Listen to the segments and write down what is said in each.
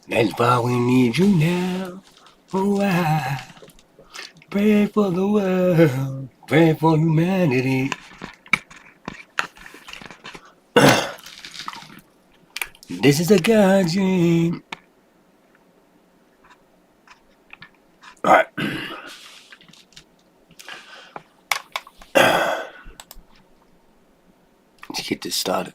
That's why we need you now. Oh, I pray for the world, pray for humanity. This is a God dream. All right. Let's get this started.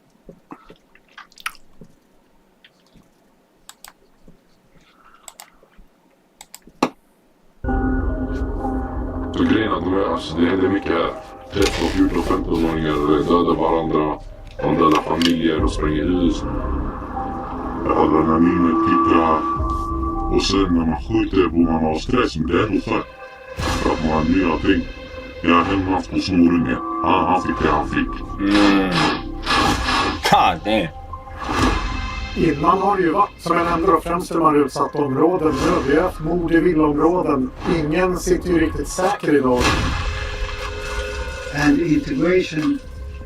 Så grejen att det händer mycket här. 13, 14, 15-åringar dödar varandra. De dödar familjer och spränger hus. Adrenalinet kickar. Och sen när man skjuter på man har stress, men det är ändå fett. För att man har nya ting. Jag har hemma haft på småringen. Han fick det han fick. God damn. Innan har det ju varit, som jag nämnde då, främst i de här utsatta områden. Vi har haft mord i villaområden. Ingen sitter ju riktigt säker idag. And integration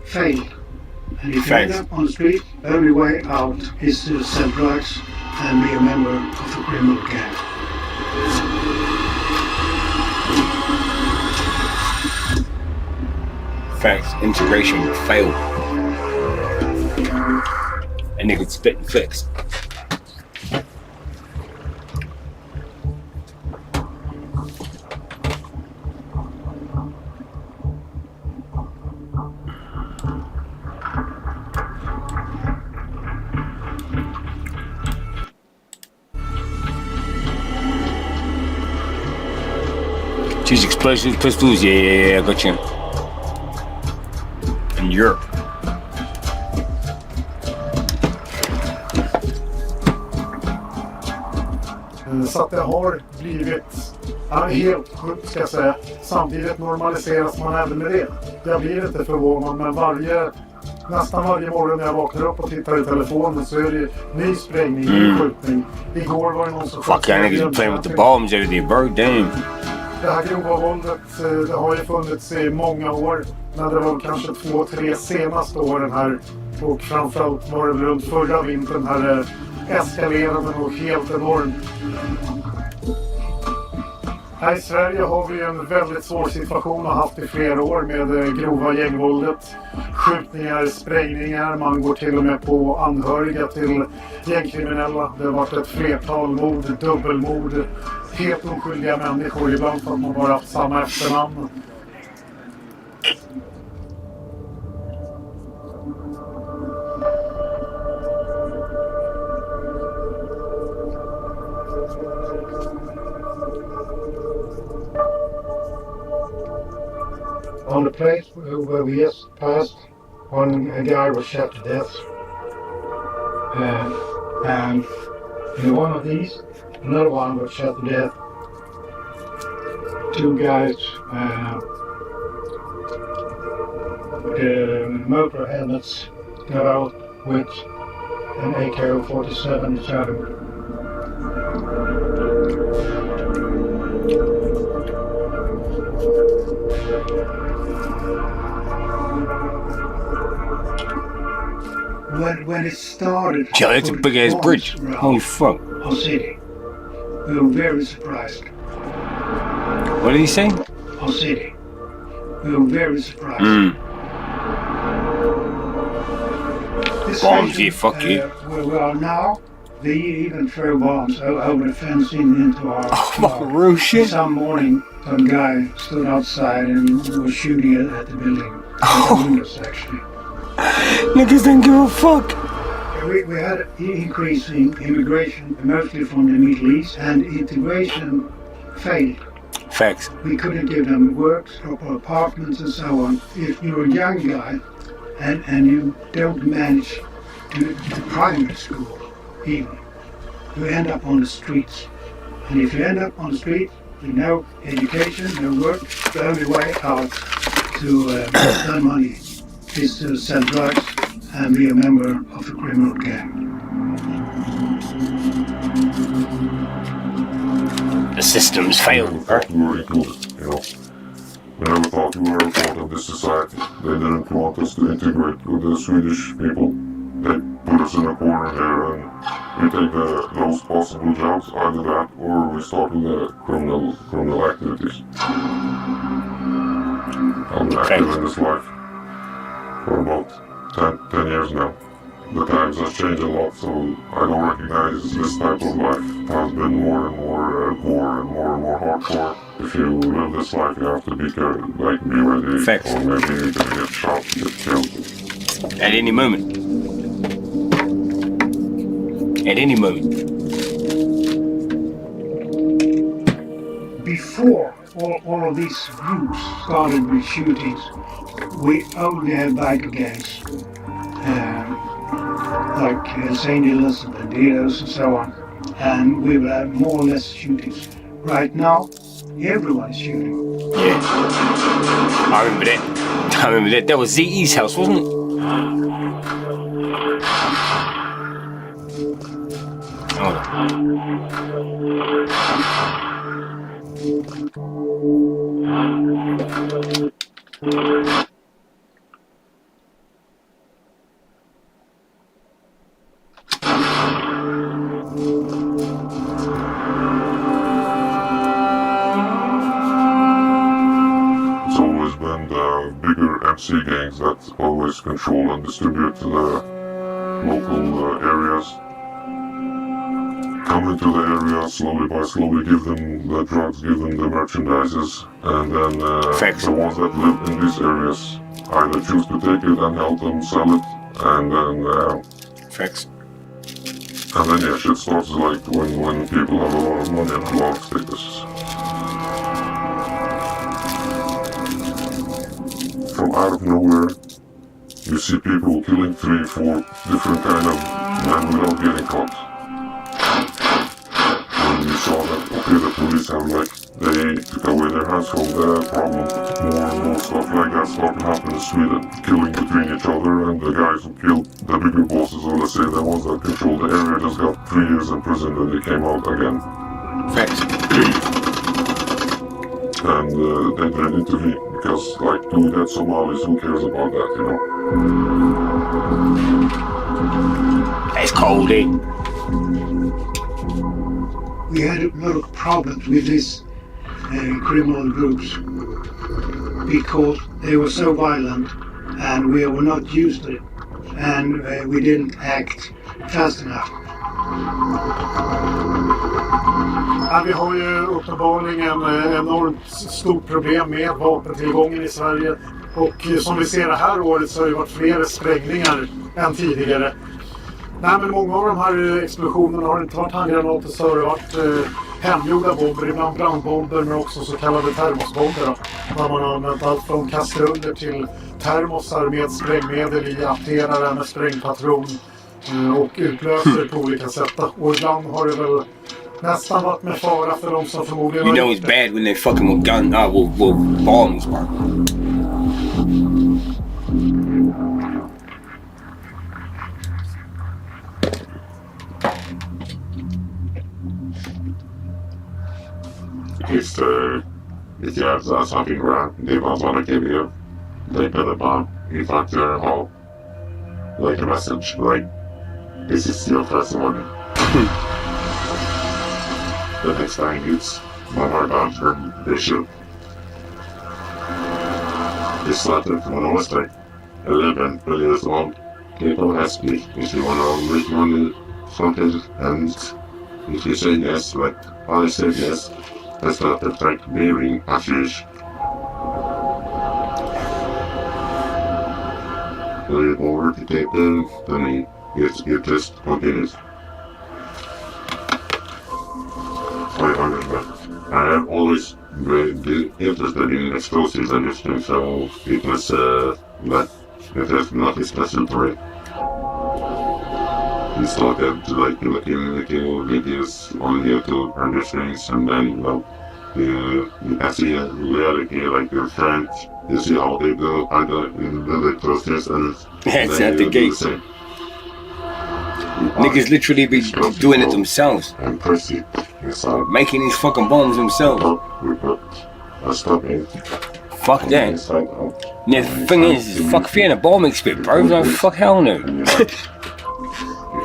failed. And if you end up on the street, the only way out is to sell drugs and be a member of a criminal gang. Facts. Integration failed. And niggas spitting flicks. Choose explosive pistols? Yeah, I got you. In Europe. Så att det har blivit helt sjukt, ska jag säga. Samtidigt normaliseras man även med det. Jag blir inte förvånad, men nästan varje morgon när jag vaknar upp och tittar i telefonen så är det ny sprängning, ny skjutning. Igår var det någon som... Fuck y'all niggas playing with the bombs every day, bro. Damn. Det här grova våldet, det har ju funnits i många år. Men det var kanske 2-3 senaste åren här. Och framförallt var det runt förra vintern här eskalerade och helt enormt. Här i Sverige har vi en väldigt svår situation och haft i flera år med grova gängvåldet. Skjutningar, sprängningar, man går till och med på anhöriga till gängkriminella. Det har varit ett flertal mord, dubbelmord, helt oskyldiga människor, ibland för att man bara haft samma efternamn. On the place where we just passed, a guy was shot to death. And in one of these, another one was shot to death. Two guys with motor helmets got out with an AK-47 each other. When it started, Yeah, that's a big ass bridge. Holy fuck. Our city, we were very surprised. What did he say? Our city, we were very surprised. Bombs, yeah, fuck you. Where we are now, they even throw bombs over the fence into our real shit. Some morning, some guy stood outside and was shooting at the building. The windows, actually. Niggas don't give a fuck. We had an increase in immigration, mostly from the Middle East, and integration failed. Facts. We couldn't give them work, proper apartments and so on. If you're a young guy and you don't manage to primary school, even, you end up on the streets. And if you end up on the street with no education, no work, the only way out to earn money is to sell drugs and be a member of a criminal gang. The system's failed, bro. We were ignored, you know. We never thought we were a part of this society. They didn't want us to integrate with the Swedish people. They put us in a corner here and We take the lowest possible jobs, either that or we start with the criminal activities. I've been active in this life for about 10 years now. The times have changed a lot, so I don't recognize this type of life. It has been more and more hardcore. If you live this life, you have to be ready, Facts. or maybe you're gonna get shot, get killed. At any moment. At any moment. Before all of these groups started with shootings, we only had biker gangs, like St. Elizabeth, Dealers and so on. And we would have more or less shootings. Right now, everyone's shooting. Yeah. I remember that. I remember that. That was ZE's house, wasn't it? Hold on. It's always been the bigger MC gangs that always control and distribute to the local areas. Come into the area slowly by slowly, give them the drugs, give them the merchandises, and then the ones that live in these areas either choose to take it and help them sell it, and then Facts. and then yeah, shit starts like when people have a lot of money and a lot of status. From out of nowhere, you see people killing 3, 4 different kind of men without getting caught. When we saw that, okay, the police have they took away their hands from the problem, more and more stuff like that started to happen in Sweden. Killing between each other, and the guys who killed the bigger bosses, or let's say the ones that control the area, just got 3 years in prison and they came out again. Facts. And they didn't intervene, because like two dead Somalis, who cares about that, you know? That's cold, eh? We had a lot of problems with these criminal groups because they were so violent and we were not used to it, and we didn't act fast enough. Ja, vi har ju uppenbarligen enormt stort problem med vapentillgången i Sverige. Och som vi ser det här året så har det varit fler sprängningar än tidigare. Nej, men många av de här explosionerna har inte varit handgranater, så har det varit hemgjorda bomber, ibland brandbomber, men också så kallade termosbomber. Då, där man har använt allt från kastruller till termosar med sprängmedel i, apterare med sprängpatron och utlöser på olika sätt. Och ibland har det väl nästan varit med fara för de som förmodligen You know it's bad when they fucking with gun, with bombs, bro. If you have something around, they might want to give you, they put a bomb, you find their home, like a message, like, this is your first warning. The next time it's one more bomb from they shoot. This started when I was like 11 years old. People ask me if you want to make money, something, and if you say yes, like, I said yes. I started like bearing a fish. They over to take the money. It just continues. 500 bucks. I have always been interested in explosives and everything, so it was but it has nothing special to it. We started like looking little videos on YouTube and these things, and then you can see a reality like your friends, you see how they go either in the explosives and That's then at the you do gate. the same. Niggas literally be doing it themselves. And Percy, Making these fucking bombs themselves. Stop it. Fuck that. Inside out. Yeah, the thing is, fuck if you're in a bombing spit, bro. Like, fuck hell no. If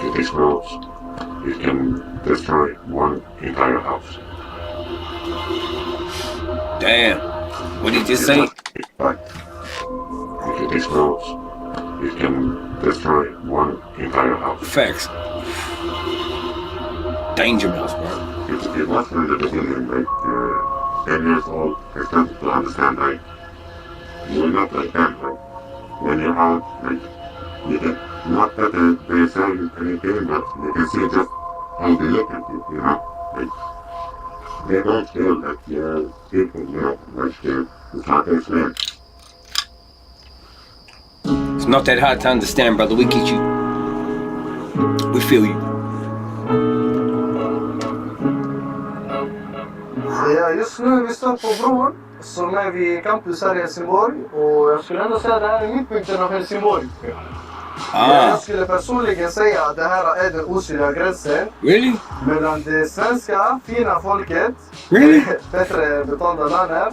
it explodes, it can destroy one entire house. Damn. What did you just say? But if it explodes, it can destroy one entire house. Facts. Danger mouse, bro. It was from the beginning, like 10 years old, I started to understand, like, you're not like that, like, when you're out, like, you can, not that they say anything, but you can see just how they look at you, you know? Like, they don't feel that you're people, you know? Like, it's hard to explain. It's not that hard to understand, brother. We get you. We feel you. Ja, just nu vi står på bron som är vid campus här i Helsingborg och jag skulle ändå säga att det här är mittpunkten av Helsingborg. Jag skulle personligen säga att det här är den osynliga gränsen mellan det svenska fina folket, bättre betalda löner,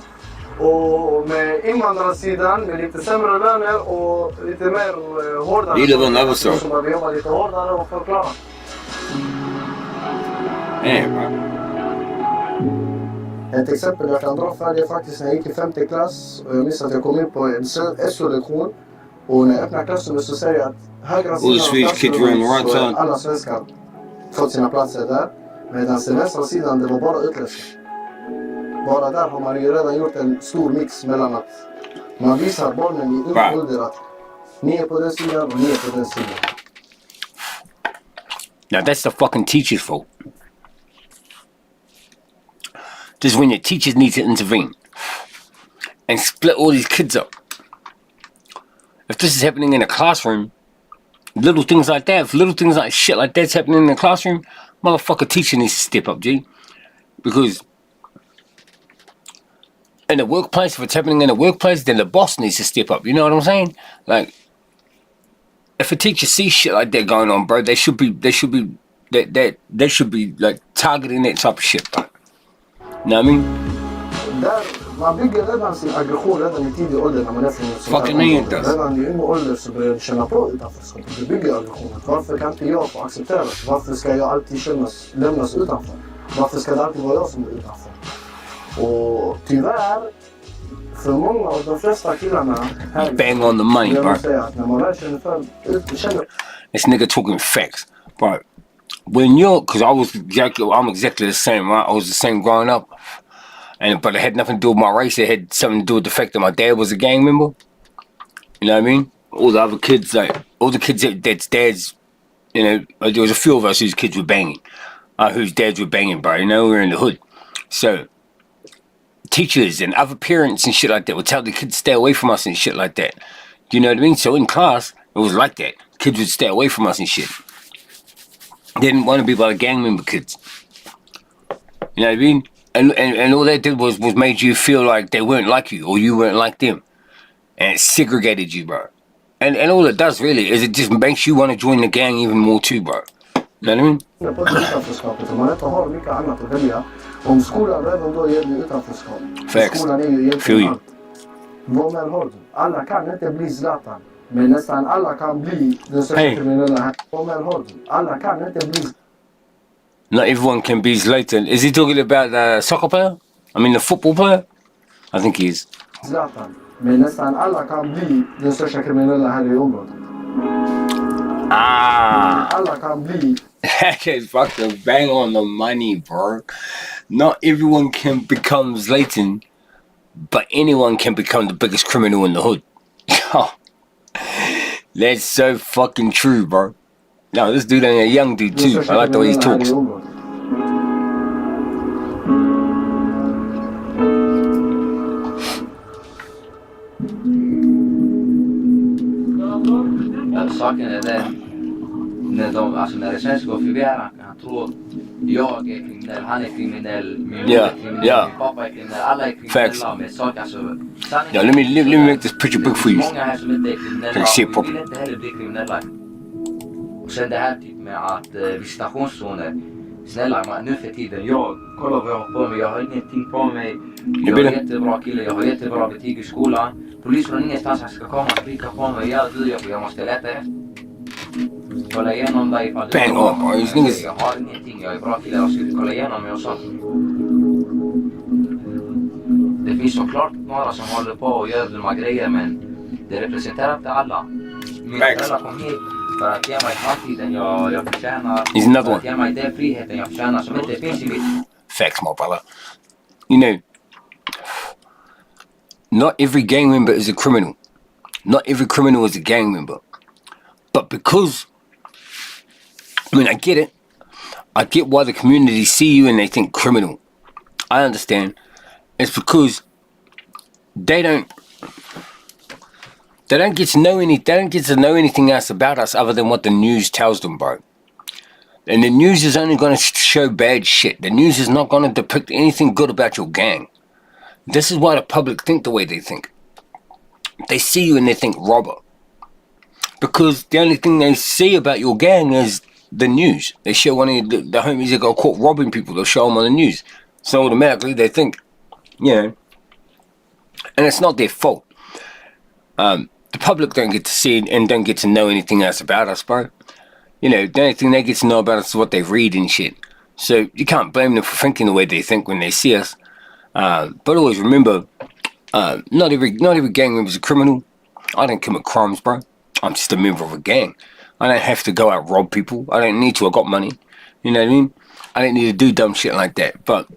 och med invandrarsidan med lite sämre löner och lite mer hårdare. Som man jobbar lite hårdare och förklara. Ett exempel jag kan dra för det är faktiskt när jag gick i 5:e klass och jag minns att jag kom in på en SO-lektion och när jag öppnar klassrummet så säger jag att högra sidan av klassrummet så är alla svenskar fått sina platser där, medan den vänstra sidan det var bara utländska. Bara där har man ju redan gjort en stor mix mellan att man visar barnen i ung ålder att ni är på den sidan och ni är på den sidan. Now that's the fucking teacher's fault. This is when your teachers need to intervene and split all these kids up. If this is happening in a classroom, little things like that, if little things like shit like that's happening in the classroom, motherfucker teacher needs to step up, G. Because in the workplace, if it's happening in the workplace, then the boss needs to step up. You know what I'm saying? Like, if a teacher sees shit like that going on, bro, they should be like targeting that type of shit, bro. You know what I mean? Där man bygger redan sin aggression redan i tidig ålder när man är från fucking inte. Redan i ung ålder så börjar du känna på utanförskap. Du bygger aggressionen. Varför kan inte jag få acceptera det? Varför ska jag alltid lämnas utanför? Varför ska det alltid vara jag som är utanför? Och tyvärr, för många av de flesta killarna här bang on the money, bro. När man väl känner this nigga talking facts, bro. When because I'm exactly the same, right? I was the same growing up, but it had nothing to do with my race. It had something to do with the fact that my dad was a gang member. You know what I mean? All the other kids, like all the kids that's dads, you know, there was a few of us whose kids were banging, whose dads were banging, bro. You know, we were in the hood, so teachers and other parents and shit like that would tell the kids to stay away from us and shit like that. Do you know what I mean? So in class, it was like that. Kids would stay away from us and shit. They didn't want to be like gang member kids. You know what I mean? And all that did was made you feel like they weren't like you or you weren't like them. And it segregated you, bro. And all it does really is it just makes you want to join the gang even more too, bro. You know what I mean? Om skolan redan då ger dig utanförskap. Skolan är ju egentligen allt. Vad mer har du? Alla kan inte bli Zlatan. Men nästan alla kan bli den största kriminella här. Vad mer har du? Alla kan inte bli... Not everyone can be Zlatan. Is he talking about the soccer player? I mean the football player? I think he is. Zlatan. Men nästan alla kan bli den största kriminella här i området. Alla kan bli... That is fucking bang on the money, bro. Not everyone can become Zlatan, but anyone can become the biggest criminal in the hood. That's so fucking true, bro. No, this dude ain't a young dude too. I like the way he talks. Saken är det. När det svenska går förbi här, han tror jag är kriminell, han är kriminell, min mor är kriminell, min pappa är kriminell, alla är kriminella med saker. Alltså, yeah, let me make this picture big for you. Många här som inte är kriminella och vill inte heller bli kriminella. Och sen det här typ med att visitationszoner, snälla nu för tiden, kolla vad jag har på mig, jag har ingenting på mig, jag är jättebra kille, jag har jättebra betyg i skolan. Polis från ingenstans ska komma och skrika på mig, jag måste leta efter. kolla igenom dig ifall du Bang on, bro. These niggas. jag har ingenting, jag är bra killar, jag skulle kolla igenom mig och sånt. Det finns såklart några som håller på och gör dumma grejer, men det representerar inte alla. Min föräldrar kom hit för att ge mig framtiden jag förtjänar. För att ge mig den friheten jag förtjänar som inte finns i mitt. Facts, my brother. You know, not every gang member is a criminal. Not every criminal is a gang member. But because, I mean, I get it. I get why the community see you and they think criminal. I understand. It's because they don't get to know anything else about us other than what the news tells them, bro. And the news is only going to show bad shit. The news is not going to depict anything good about your gang. This is why the public think the way they think. They see you and they think robber. Because the only thing they see about your gang is the news. They show one of the homies that got caught robbing people. They'll show them on the news. So automatically they think, you know, and it's not their fault. The public don't get to see it and don't get to know anything else about us, bro. You know, the only thing they get to know about us is what they read and shit. So you can't blame them for thinking the way they think when they see us. But always remember, not every gang member is a criminal. I don't commit crimes, bro. I'm just a member of a gang. I don't have to go out and rob people. I don't need to. I got money. You know what I mean? I don't need to do dumb shit like that. But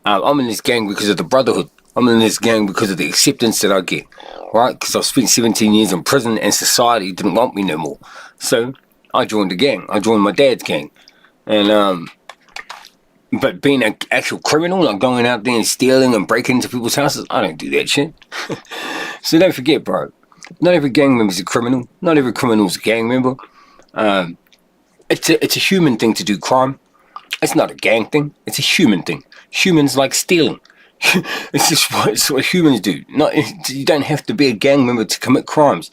I'm in this gang because of the brotherhood. I'm in this gang because of the acceptance that I get, right? Because I've spent 17 years in prison and society didn't want me no more. So I joined the gang. I joined my dad's gang. And, but being an actual criminal, like going out there and stealing and breaking into people's houses, I don't do that shit. So don't forget, bro. Not every gang member is a criminal. Not every criminal is a gang member. It's a human thing to do crime. It's not a gang thing. It's a human thing. Humans like stealing. It's what humans do. You don't have to be a gang member to commit crimes.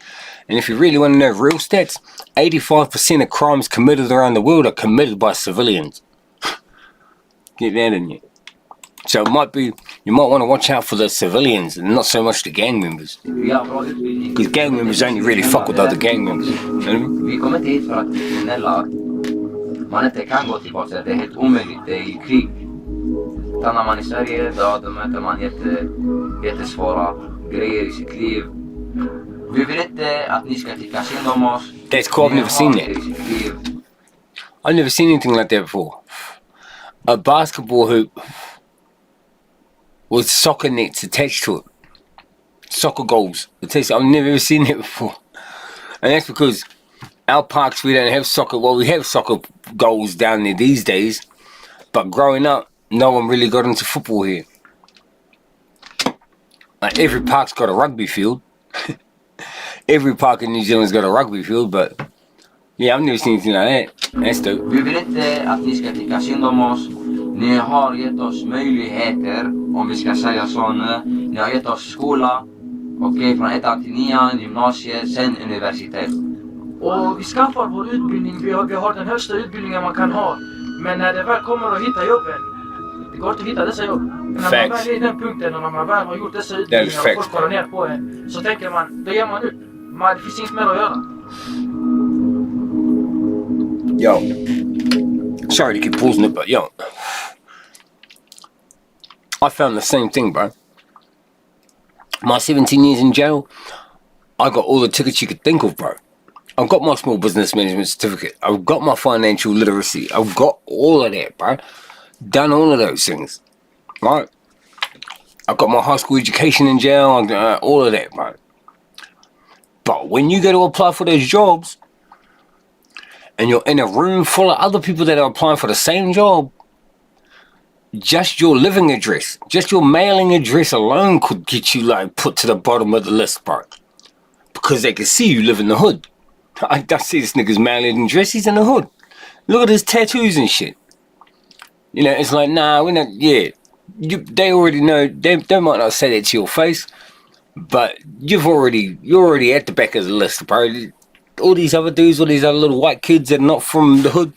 And if you really want to know real stats, 85% of crimes committed around the world are committed by civilians. Get that in you. So you might want to watch out for the civilians and not so much the gang members. Because gang members only really fuck with other gang members. You know what I mean? Vi kommer inte hit för att bli kriminella. Man inte kan gå tillbaka, det är helt omöjligt, det är krig. Stannar man i Sverige, då möter man jättesvåra grejer i sitt liv. Vi vill inte att ni ska tycka synd om oss. That's cool, I've never seen that. I've never seen anything like that before. A basketball hoop with soccer nets attached to it. Soccer goals. I've never ever seen that before. And that's because our parks, we don't have soccer. Well, we have soccer goals down there these days. But growing up, no one really got into football here. Like every park's got a rugby field. Every park in New Zealand's got a rugby field, but yeah, I've never seen anything like that. That's dope. Vi vill inte att ni ska tycka synd om oss. Ni har gett oss möjligheter, om vi ska säga så nu. Ni har gett oss skola, okej, från 1 till 9, gymnasiet, sen universitet. Och vi skaffar vår utbildning, vi har den högsta utbildningen man kan ha. Men när det väl kommer att hitta jobben, det går inte att hitta dessa jobb. När man väl är i den punkten och när man väl har gjort dessa utbildningar och folk kollar ner på en, så tänker man, då ger man upp. Det finns inget mer att göra. Yo, sorry to keep pausing it, but yo, I found the same thing, bro. My 17 years in jail, I got all the tickets you could think of, bro. I've got my small business management certificate. I've got my financial literacy. I've got all of that, bro. Done all of those things, right? I've got my high school education in jail. All of that, bro. But when you go to apply for those jobs, and you're in a room full of other people that are applying for the same job, just your living address, just your mailing address alone could get you like put to the bottom of the list, bro. Because they can see you live in the hood. I see this nigga's mailing address, he's in the hood. Look at his tattoos and shit. You know, it's like, nah, we're not, yeah. They already know, they might not say that to your face, but you're already at the back of the list, bro. All these other dudes, all these other little white kids that are not from the hood,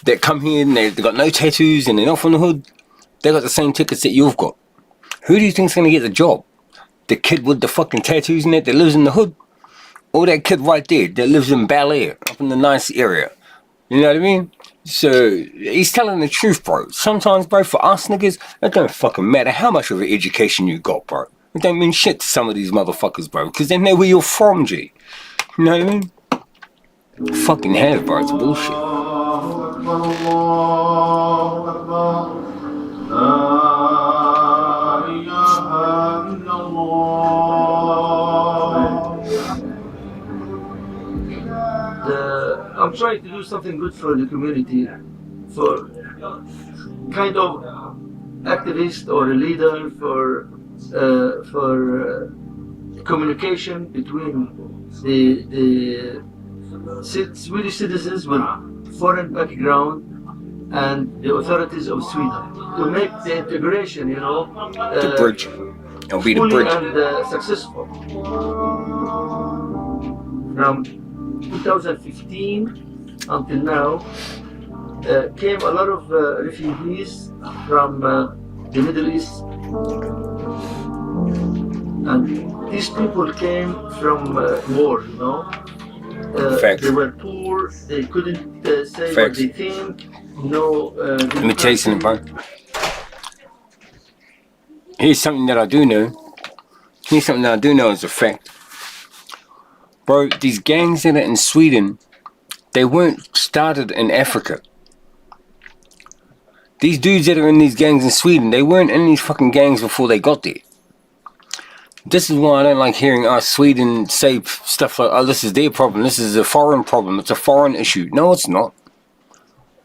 that come here and they've got no tattoos and they're not from the hood, they got the same tickets that you've got. Who do you think's gonna get the job? The kid with the fucking tattoos and that lives in the hood? Or that kid right there that lives in Bel Air, up in the nice area. You know what I mean? So, he's telling the truth, bro. Sometimes, bro, for us niggas, it don't fucking matter how much of an education you got, bro. It don't mean shit to some of these motherfuckers, bro, because they know where you're from, G. You know what I mean? Fucking have, bro. It's bullshit. I'm trying to do something good for the community, for kind of activist or a leader for communication between the Swedish citizens with foreign background and the authorities of Sweden to make the integration, The bridge. It'll be the fully bridge. and successful. From 2015 until now, came a lot of refugees from the Middle East, and these people came from war. Facts. They were poor. They couldn't say Facts. what they think. Let me tell you something, bro. Here's something that I do know. Here's something that I do know as a fact. Bro, these gangs that are in Sweden, they weren't started in Africa. These dudes that are in these gangs in Sweden, they weren't in these fucking gangs before they got there. This is why I don't like hearing us Sweden say stuff like, oh, this is their problem, this is a foreign problem, it's a foreign issue. No, it's not.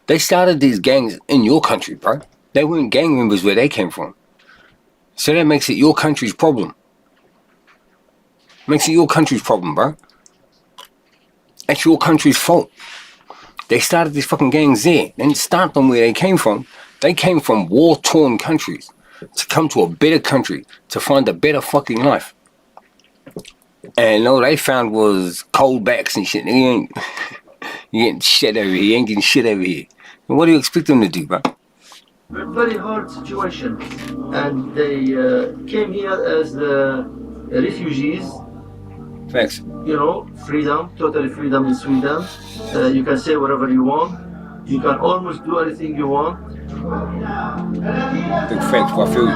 They started these gangs in your country, bro. They weren't gang members where they came from. So that makes it your country's problem. Makes it your country's problem, bro. It's your country's fault. They started these fucking gangs there. They didn't start them where they came from. They came from war-torn countries to come to a better country, to find a better fucking life. And all they found was cold backs and shit. You ain't shit over here. You ain't getting shit over here. And what do you expect them to do, bro? Very hard situation, and they came here as the refugees. Facts. Freedom, totally freedom in Sweden. You can say whatever you want. You can almost do anything you want. Big facts, I feel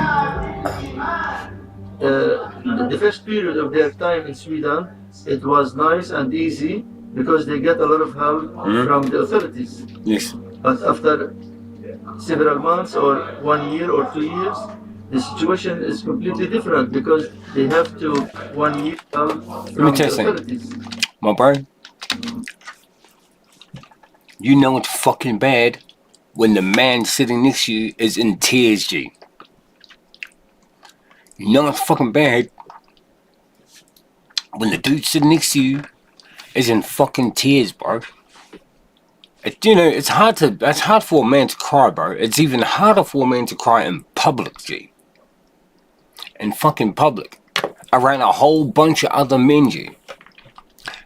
you. The first period of their time in Sweden, it was nice and easy because they get a lot of help from the authorities. Yes. But after several months or 1 year or 2 years, the situation is completely different because they have to 1 year help from the authorities. My bro, you know it's fucking bad when the man sitting next to you is in tears, G. You know it's fucking bad when the dude sitting next to you is in fucking tears, bro. It's hard for a man to cry, bro. It's even harder for a man to cry in public, G. In fucking public. Around a whole bunch of other men, G.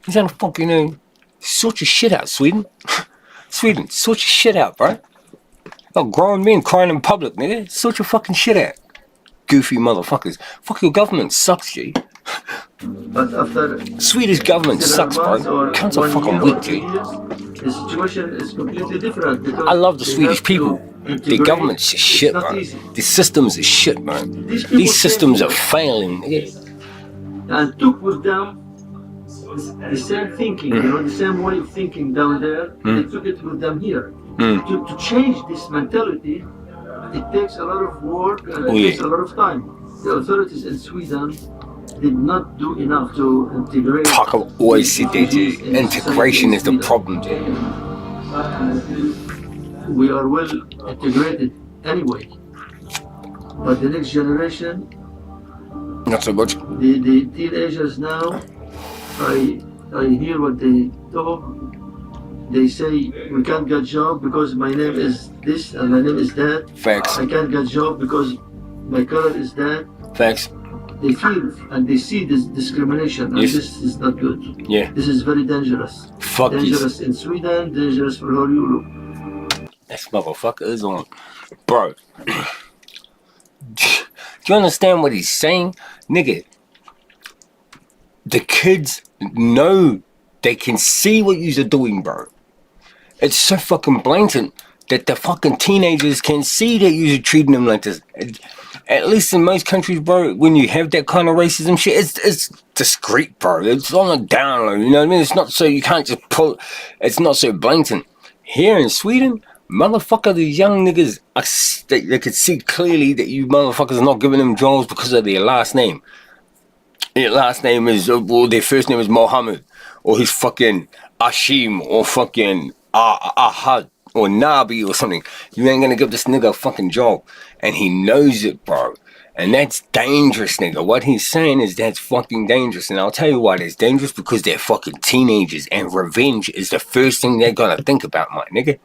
He's gonna fucking, sort your shit out, Sweden. Sweden, sort your shit out, bro. Got grown men crying in public, nigga. Sort your fucking shit out. Goofy motherfuckers. Fuck, your government sucks, G. But after Swedish government sucks, bro. Cunts are fucking weak, G. The situation is completely different because I love the Swedish people. Their government's just shit, bro. The systems are shit, man. These systems are failing, nigga. And took with them the same thinking, the same way of thinking down there. They took it with them here. To change this mentality, it takes a lot of work and it takes a lot of time. The authorities in Sweden did not do enough to integrate. Fuck, I've always said that, G. Integration is the problem, G. We are well integrated anyway. But the next generation, not so much. The teenagers now, I hear what they talk. They say we can't get job because my name is this and my name is that. Facts. I can't get job because my color is that. Facts. They feel and they see this discrimination, and this is not good. Yeah. This is very dangerous. Fuck dangerous in Sweden, dangerous for whole Europe. This motherfucker is on. Bro. Do you understand what he's saying? Nigga. the kids know, they can see what you're doing, bro. It's so fucking blatant that the fucking teenagers can see that you're treating them like this. At least in most countries, bro, when you have that kind of racism shit, it's discreet, bro. It's on a down low, you know what I mean? It's not so, you can't just pull, it's not so blatant. Here in Sweden, motherfucker, these young niggas, they could see clearly that you motherfuckers are not giving them jobs because of their last name. Their last name is, well, their first name is Mohammed, or he's fucking Ashim, or fucking Ahad, or Nabi, or something. You ain't gonna give this nigga a fucking job. And he knows it, bro. And that's dangerous, nigga. What he's saying is that's fucking dangerous. And I'll tell you why it's dangerous, because they're fucking teenagers, and revenge is the first thing they're gonna think about, my nigga.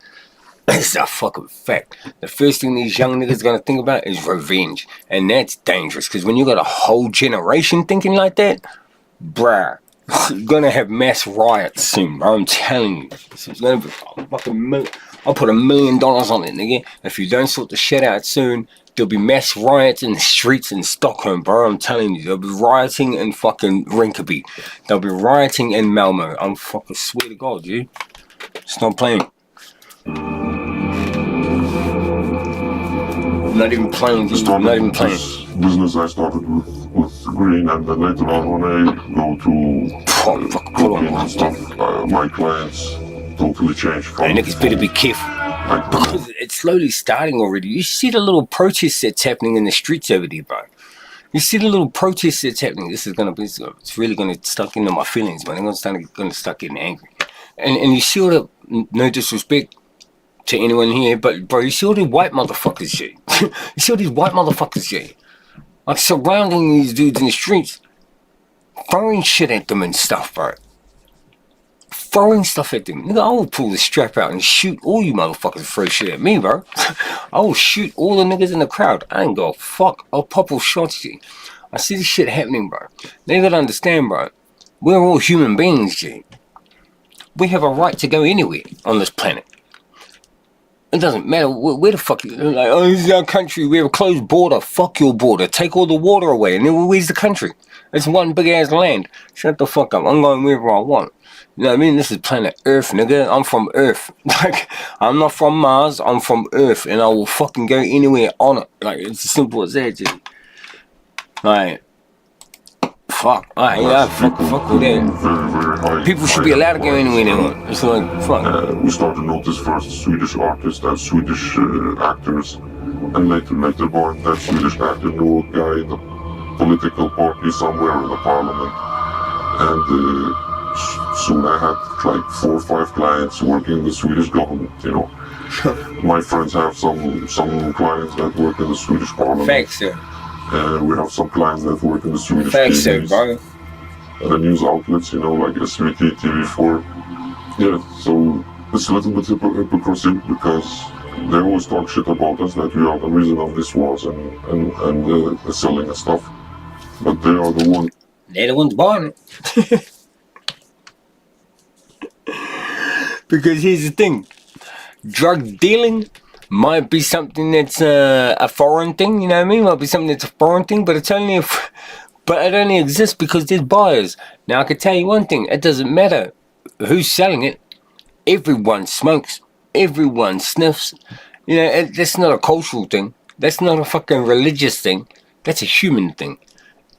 That's a fucking fact. The first thing these young niggas gonna think about is revenge. And that's dangerous, because when you got a whole generation thinking like that, bruh, you're gonna have mass riots soon, bro. I'm telling you. It's gonna be fucking I'll put $1 million on it, nigga. If you don't sort the shit out soon, there'll be mass riots in the streets in Stockholm, bro. I'm telling you. There'll be rioting in fucking Rinkeby. There'll be rioting in Malmo. I'm fucking swear to God, dude. Stop playing. Not even playing, dude. Not even playing. This business I started with green, and then later on when I go to cooking and stuff, my clients totally changed from... And niggas better be careful. Because it's slowly starting already. You see the little protests that's happening in the streets over there, bro. You see the little protests that's happening. This is gonna be, it's really gonna stuck into my feelings, man. I'm gonna start getting angry. And you see all the, no disrespect to anyone here, but bro, you see all these white motherfuckers shit. You see all these white motherfuckers shit. Like surrounding these dudes in the streets, throwing shit at them and stuff, bro. Throwing stuff at them. Nigga, I will pull the strap out and shoot all you motherfuckers throw shit at me, bro. I will shoot all the niggas in the crowd. I ain't go fuck. I'll pop all shots at you. I see this shit happening, bro. They gotta understand, bro. We're all human beings, G. We have a right to go anywhere on this planet. It doesn't matter where the fuck, like, oh, this is our country, we have a closed border. Fuck your border. Take all the water away, and then where's the country? It's one big ass land. Shut the fuck up. I'm going wherever I want. You know what I mean? This is planet Earth, nigga. I'm from Earth. Like, I'm not from Mars, I'm from Earth, and I will fucking go anywhere on it. Like, it's as simple as that, dude. Like, fuck. Fuck with that. People should be allowed to go anywhere they want. It's like, fuck. We started to notice first Swedish artists and Swedish actors, and later born that Swedish actor knew a guy in the political party somewhere in the parliament, and soon I had like 4 or 5 clients working in the Swedish government, you know. My friends have some clients that work in the Swedish parliament. Thanks, sir. We have some clients that work in the Swedish Thanks, sir, bro. The news outlets, you know, like SVT, TV4. Yeah, so it's a little bit hypocrisy, because they always talk shit about us, that we are the reason of this wars and the selling and stuff. But they are the ones. They're the ones buying it. Because here's the thing. Drug dealing might be something that's a foreign thing, you know what I mean? Might be something that's a foreign thing, but it only exists because there's buyers. Now I can tell you one thing, it doesn't matter who's selling it. Everyone smokes. Everyone sniffs. You know, that's not a cultural thing. That's not a fucking religious thing. That's a human thing.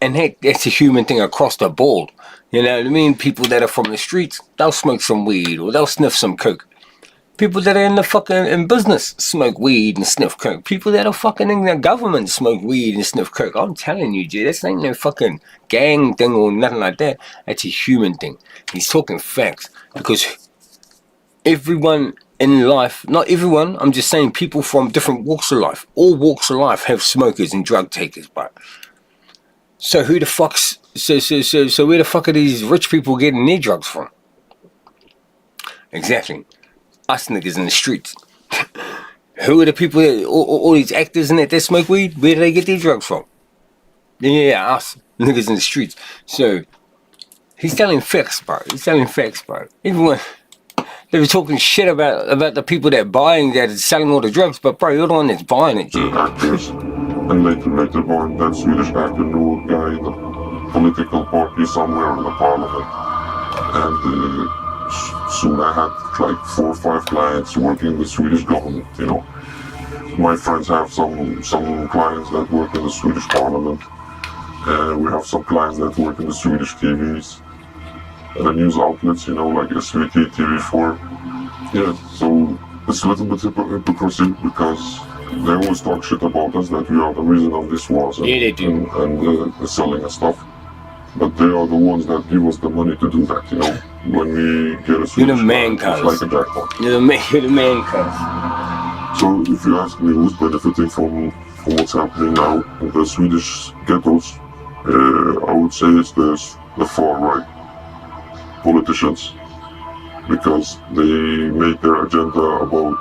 And heck, that's a human thing across the board. You know what I mean? People that are from the streets, they'll smoke some weed or they'll sniff some coke. People that are in business smoke weed and sniff coke. People that are fucking in the government smoke weed and sniff coke. I'm telling you, G, this ain't no fucking gang thing or nothing like that. That's a human thing. He's talking facts, because everyone in life, not everyone, I'm just saying people from different walks of life, all walks of life have smokers and drug takers, but so who the fuck's, so where the fuck are these rich people getting their drugs from? Exactly. Us niggas in the streets. Who are the people that, all these actors in that smoke weed? Where do they get their drugs from? Yeah, us niggas in the streets. So he's telling facts, bro. He's telling facts, bro. Everyone, they were talking shit about the people that buying, that is selling all the drugs, but bro, you're the one that's buying it, G. Actors, and later born that Swedish actor knew a guy in the political party somewhere in the parliament. And soon I had like 4 or 5 clients working with Swedish government, you know. My friends have some clients that work in the Swedish parliament. We have some clients that work in the Swedish TVs. The news outlets, you know, like SVT, TV4. Yeah, so it's a little bit hypocrisy because they always talk shit about us, that we are the reason of this wars and, Yeah, they do. and selling us stuff. But they are the ones that give us the money to do that, you know. When we get a Swedish You're the man, client, it's like a jackpot. You're the man, cuz. So if you ask me who's benefiting from what's happening now in the Swedish ghettos, I would say it's the far right politicians, because they make their agenda about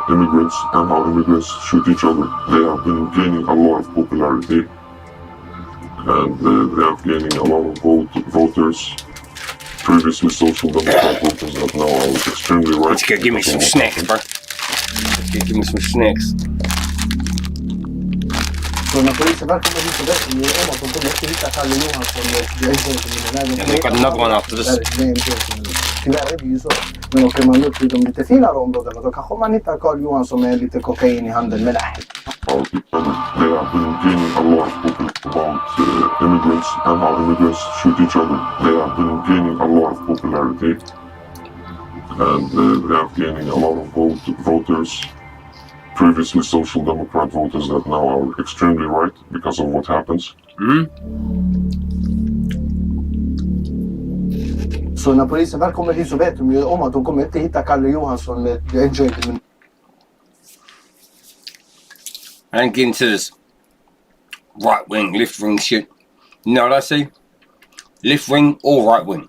immigrants and how immigrants shoot each other. They have been gaining a lot of popularity, and they have gaining a lot of voters. Previously social democrat voters that now are extremely right. Let's go give me some snacks, bro. Give me some snacks. Så när polisen väl kommer hit och väcker mig om att de kommer inte hitta Kalle Johansson och jag är inte mina Jag kan another one after this. Tyvärr är det ju så. Men åker man upp till de lite finare områdena då kanske man hittar Carl Johansson med lite kokain i handen. Men nej. They have been gaining a lot of popularity about immigrants and how immigrants shoot each other. They have been gaining a lot of popularity, and they have gaining a lot of voters. Previously social democrat voters that now are extremely right because of what happens. Så när polisen väl kommer hit så vet de ju om att de kommer inte hitta Kalle Johansson med Enjoy the I ain't getting to this right wing, left wing shit. You know what I say? Left wing or right wing.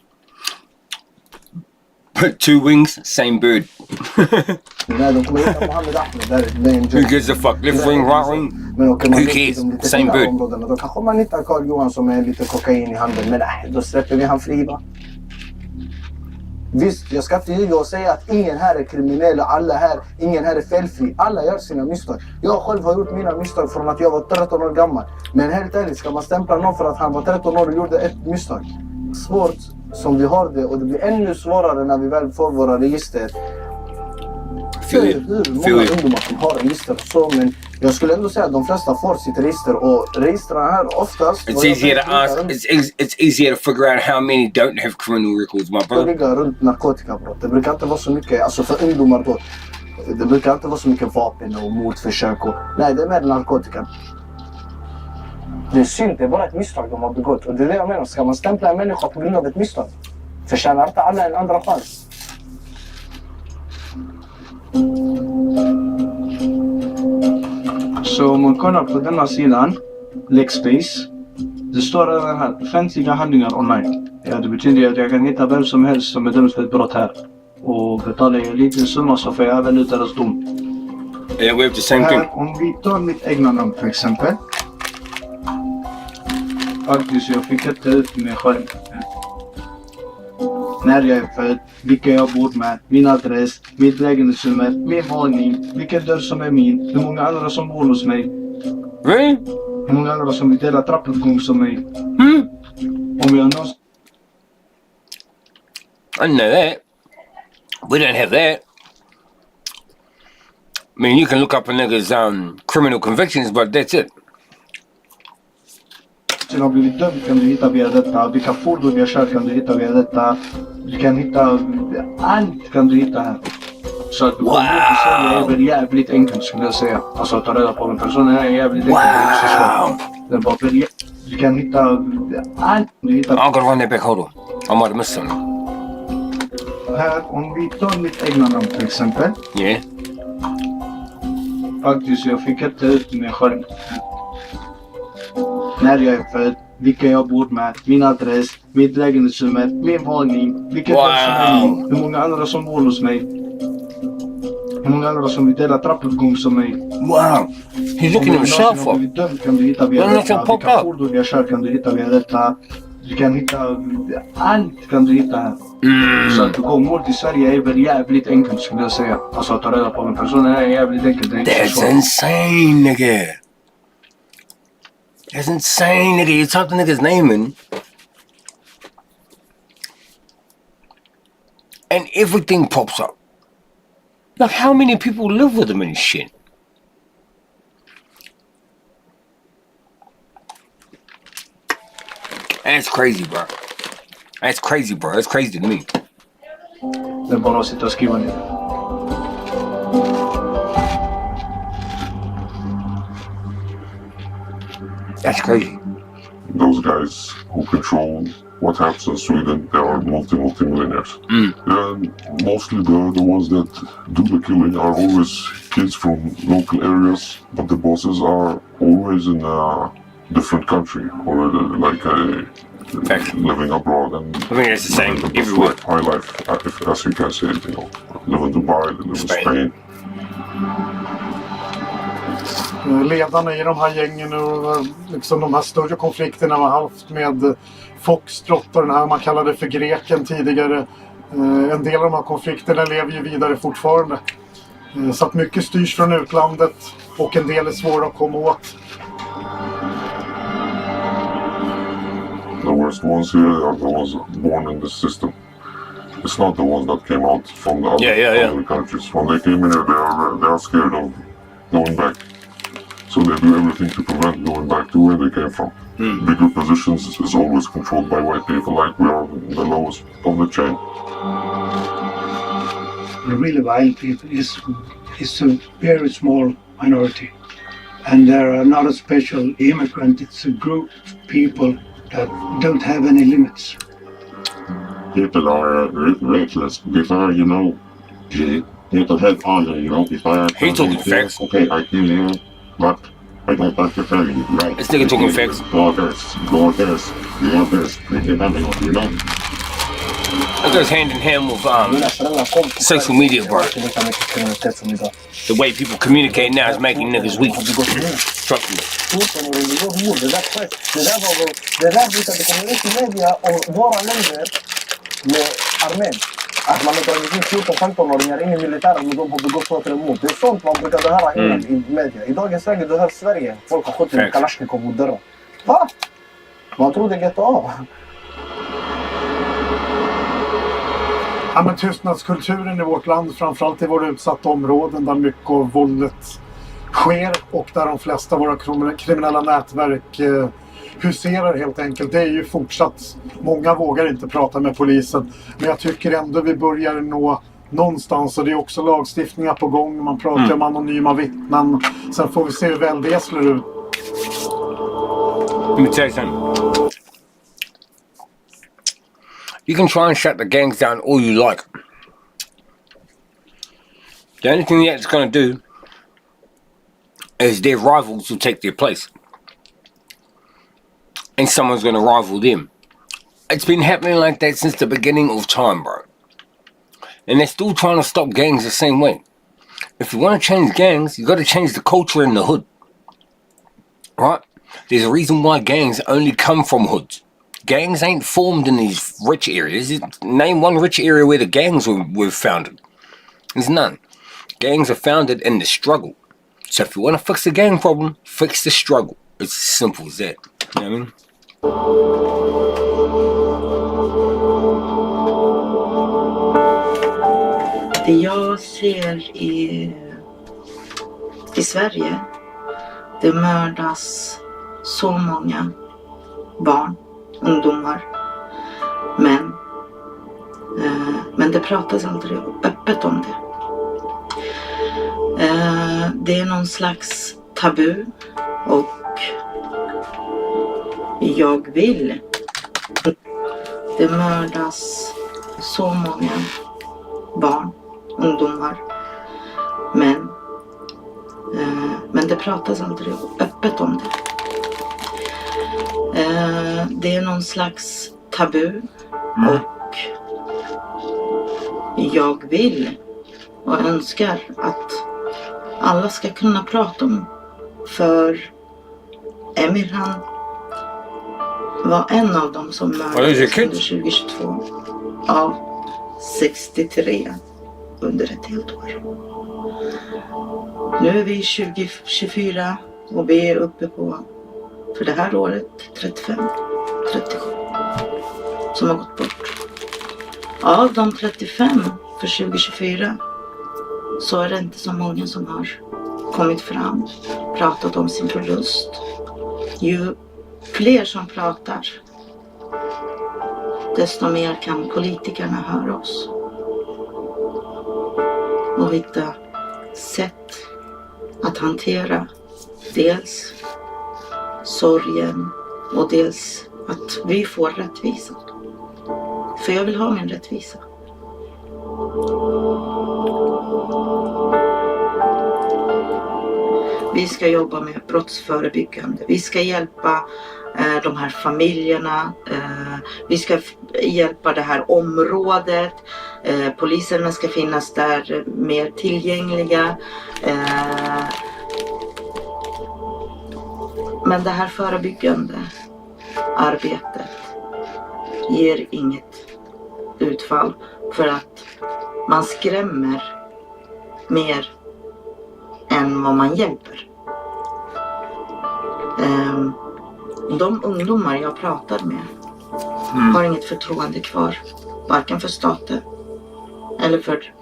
Put 2 wings, same bird. Who gives a fuck? Left wing, right wing? Who cares? Same bird. Då kanske man hittar Carl Johansson med lite kokain i handen. Men nej, då släpper vi han fri va? Visst, jag ska inte ljuga och säga att ingen här är kriminell och ingen här är felfri. Alla gör sina misstag. Jag själv har gjort mina misstag från att jag var 13 år gammal. Men helt ärligt, ska man stämpla någon för att han var 13 år och gjorde ett misstag? Svårt som vi har det, och det blir ännu svårare när vi väl får våra register. Hur många ungdomar som har register och så, men jag skulle ändå säga att de flesta får sitt register, och registren här oftast... It's easier to ask, it's easier to figure out how many don't have criminal records, my Det brother. ligger runt narkotikabrott. Det brukar inte vara så mycket, alltså för ungdomar då, det brukar inte vara så mycket vapen och mordförsök och... Nej, det är mer narkotika. Det är synd, det är bara ett misstag de har begått. Och det är det jag menar, ska man stämpla en människa på grund av ett misstag? Förtjänar inte alla en andra chans? Så om man kollar på denna sidan, Lexbase, det står redan här, offentliga handlingar online. Ja, det betyder att jag kan hitta vem som helst som är dömd för ett brott här. Och betalar jag en liten summa så får jag även ut deras dom. Yeah, we have the same thing. Om vi tar mitt egna namn för exempel. Faktiskt, jag fick inte ut mig själv. När jag är född, vilka jag bor med, min adress, mitt lägenhetsnummer, min våning, vilken dörr som är min, hur många andra som bor hos mig. Really? Hur många andra som vill dela trappuppgång som mig. Om jag någonstans... I know that. We don't have that. I mean, you can look up a nigga's criminal convictions, but that's it. har blivit dömd kan du hitta via detta. Vilka fordon jag kör kan du hitta via detta. Du kan hitta... Allt kan du hitta här. Så att wow. är väl jävligt enkelt skulle jag säga. Alltså att ta reda på en person är jävligt enkelt. Wow. Det är bara du kan hitta allt. Du hittar... I'm gonna run that back, hold on. I might have missed something. Här, om vi tar mitt egna namn till exempel. Yeah. Faktiskt, jag fick inte ut mig själv. När jag är född, vilka jag bor med, min adress, mitt lägenhetsnummer, min våning, vilket som är min, hur många andra som bor hos mig. Hur många andra som vill dela trappuppgång som mig. Wow! He's looking himself up. Kan du hitta via detta. Vilka fordon jag kör kan du hitta via detta. Du kan hitta... Allt kan du hitta här. Så att begå mord i Sverige är väl jävligt enkelt skulle jag säga. Alltså att ta reda på en person är jävligt enkelt. That's insane, nigga! That's insane, nigga. You type the nigga's name in, and everything pops up. Like, how many people live with him and shit? That's crazy, bro. That's crazy, bro. That's crazy to me. Det är bara att sitta och skriva ner. That's crazy. Those guys who control what happens in Sweden, they are multi-millionaires. And mostly the ones that do the killing are always kids from local areas, but the bosses are always in a different country or living abroad. And I think it's the same everywhere. High life, as you can say, you know, live in Dubai, live in Spain. Ledarna i de här gängen och liksom de här större konflikterna man haft med Foxtrot och den här man kallade för greken tidigare. En del av de här konflikterna lever ju vidare fortfarande. Så att mycket styrs från utlandet och en del är svåra att komma åt. The worst ones here are the ones born in this system. It's not the ones that came out from the other countries. When they came in here, they are scared of going back. So they do everything to prevent going back to where they came from. Bigger positions is always controlled by white people, like we are the lowest of the chain. The really violent people is a very small minority. And they're not a special immigrant, it's a group of people that don't have any limits. People are reckless. Before, you know, people have honor, you know, before He talking facts. Okay, I kill you, but I don't have to tell you, right? This nigga talking facts. Go this, you want this, you know? That goes hand in hand with social media, bro. The way people communicate now is making niggas weak. Trust me. Det där brukade komma ut i media om våra länder med armén. Att man har dragit in 14-15-åringar in i militären och de har begått saker emot. Det är sånt man brukade höra innan i media. I dagens läge, du hör Sverige. Folk har skjutit med Kalashnikov mot dörrar. Va? Man tror det är GTA. Ja, men tystnadskulturen i vårt land, framförallt i våra utsatta områden där mycket av våldet sker och där de flesta av våra kriminella nätverk huserar helt enkelt. Det är ju fortsatt, många vågar inte prata med polisen, men jag tycker ändå vi börjar nå någonstans, och det är också lagstiftningar på gång. Man pratar om anonyma vittnen. Sen får vi se hur väl det slår ut. Let me tell you something. You can try and shut the gangs down all you like. The only thing that's going to do is their rivals will take their place. And someone's going to rival them. It's been happening like that since the beginning of time, bro. And they're still trying to stop gangs the same way. If you want to change gangs, you got to change the culture in the hood. Right? There's a reason why gangs only come from hoods. Gangs ain't formed in these rich areas. Name one rich area where the gangs were founded. There's none. Gangs are founded in the struggle. So if you want to fix the gang problem, fix the struggle. It's as simple as that. You know what I mean? Det jag ser i Sverige, det mördas så många barn, ungdomar, men det pratas aldrig öppet om det. Det är någon slags tabu, och jag vill. Det mördas så många barn, ungdomar, men det pratas aldrig öppet om det. Det är någon slags tabu, och jag vill och önskar att alla ska kunna prata om. För Emir, han var en av dem som mördades under 2022 av 63 under ett helt år. Nu är vi 2024 och vi är uppe på för det här året 35, 37 som har gått bort. Av de 35 för 2024 så är det inte så många som har kommit fram, pratat om sin förlust. Ju fler som pratar, desto mer kan politikerna höra oss. Och hitta sätt att hantera dels sorgen och dels att vi får rättvisa. För jag vill ha min rättvisa. Vi ska jobba med brottsförebyggande. Vi ska hjälpa de här familjerna. Vi ska hjälpa det här området. Poliserna ska finnas där mer tillgängliga. Men det här förebyggande arbetet ger inget utfall för att man skrämmer mer än vad man hjälper. De ungdomar jag pratar med har inget förtroende kvar, varken för staten eller för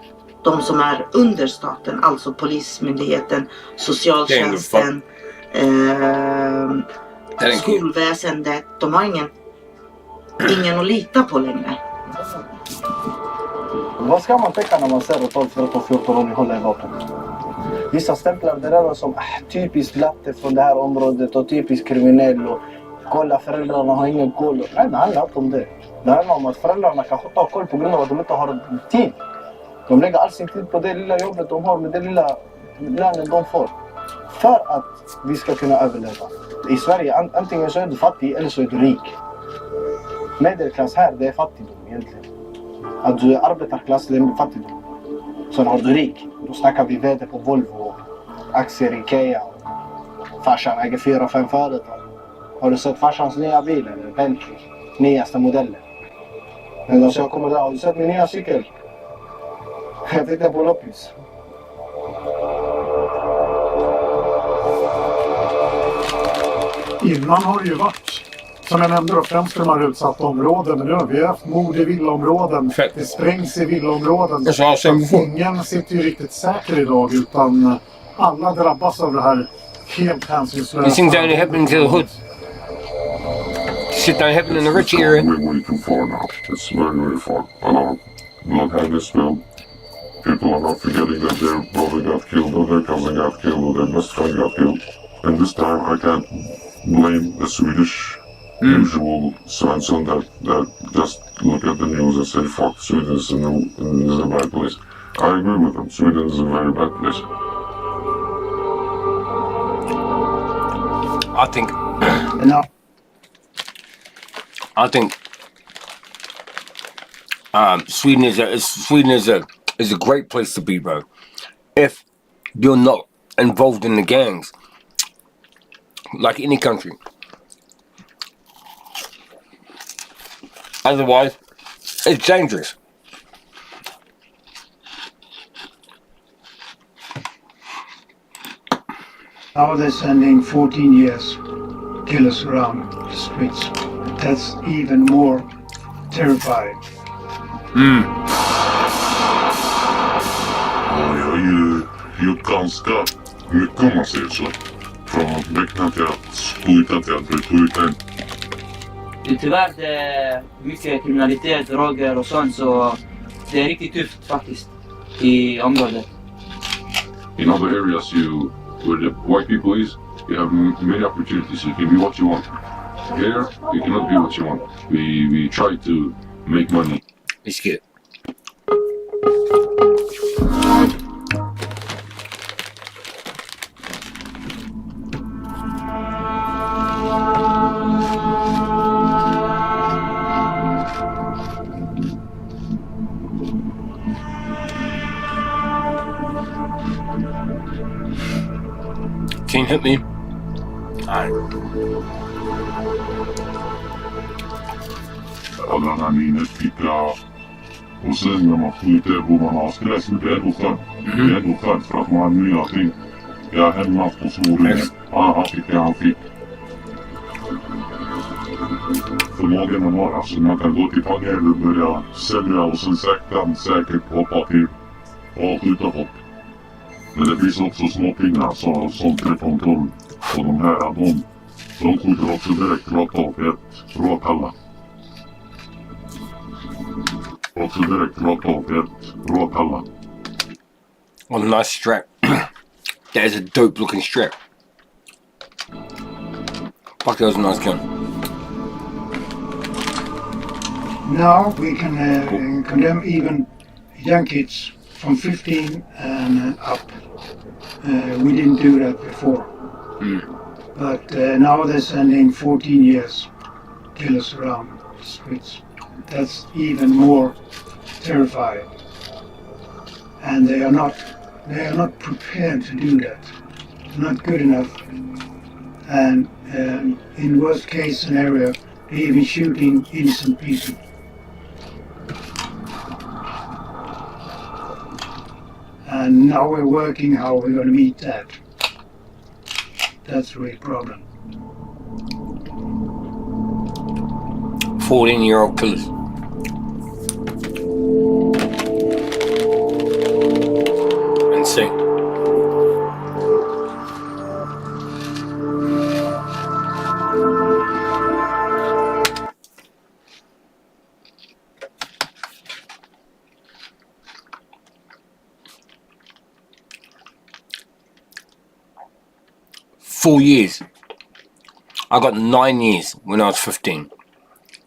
de som är under staten, alltså polismyndigheten, socialtjänsten, skolväsendet. De har ingen att lita på längre. Vad ska man tänka när man ser att 12, 13, 14-åringar håller i vapen? Vissa stämplar det redan som typiskt latte från det här området och typiskt kriminell och kolla, föräldrarna har ingen koll. Nej, det handlar inte om det. Det handlar om att föräldrarna kanske tar koll på grund av att de inte har tid. De lägger all sin tid på det lilla jobbet de har med det lilla lönen de får. För att vi ska kunna överleva. I Sverige antingen så är du fattig eller så är du rik. Medelklass här, det är fattigdom egentligen. Att du är arbetarklass, det är fattigdom. Så har du rik, då snackar vi vd på Volvo, aktier i Ikea. Farsan äger 4-5 företag. Har du sett farsans nya bil eller Bentley? Nyaste modellen. Men då så jag kommer där, har du sett min nya cykel? Jag fick det på loppis. Innan har det ju varit, som jag nämnde då, främst de här utsatta områden. Men nu har vi haft mord i villaområden. Det sprängs i villaområden. Ingen sitter ju riktigt säker idag, utan alla drabbas av det här helt hänsynslösa. You think that happening to the hood? Shit that happened in the rich area. We're way too far now. It's very, very far. A lot of blood had been spilled. People are not forgetting that their brother got killed, or their cousin got killed, or their best friend got killed. And this time I can't blame the Swedish usual Svensson that just look at the news and say fuck, Sweden is a bad place. I agree with them. Sweden is a very bad place. I think Sweden is a great place to be, bro. If you're not involved in the gangs, like any country. Otherwise, it's dangerous. Now they're sending 14 years killers around the streets. That's even more terrifying. Ja, jag har ju gjort ganska mycket om man säger så. Från väckna till att skjuta till att bli skjuten. Det är tyvärr mycket kriminalitet, droger och sånt, så det är riktigt tufft faktiskt i området. In other areas where the white people is, you have many opportunities. You can be what you want. Here, you cannot be what you want. We try to make money. Let's get it. Can you hit me? Alright. Adrenalinet kickar. Och sen när man skjuter på man har stress, det är ändå skönt. Det är ändå skönt för att man har nya ting. Jag har hemma på småringen. Han fick det han fick. förmågan man har. Alltså man kan gå till fångar och börja sälja och sen sakta säkert hoppa till och skjuta folk. Men det finns också småpingar som 13-12 och de här, de skjuter också direkt rakt av ett råkalla. Också direkt rakt av ett råkalla. What a nice strap. That is a dope looking strap. Fuck, that was a nice gun. Now we can condemn even young kids from 15 and up. We didn't do that before. But now they're sending 14 years killers around the streets. That's even more terrifying. And they are not prepared to do that. They're not good enough. And in worst case scenario, they're even shooting innocent people. And now we're working how we're going to meet that. That's the real problem. 14-year-old killers. Insane. Four years. I got 9 years when I was 15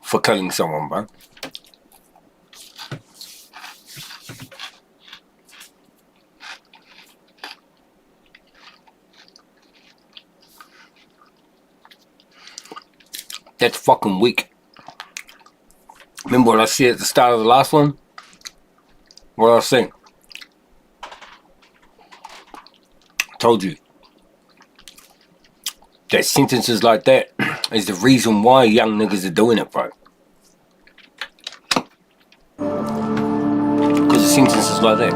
for killing someone, bro. That's fucking weak. Remember what I said at the start of the last one? What I was saying? Told you. That sentences like that is the reason why young niggas are doing it, bro. Because of sentences like that.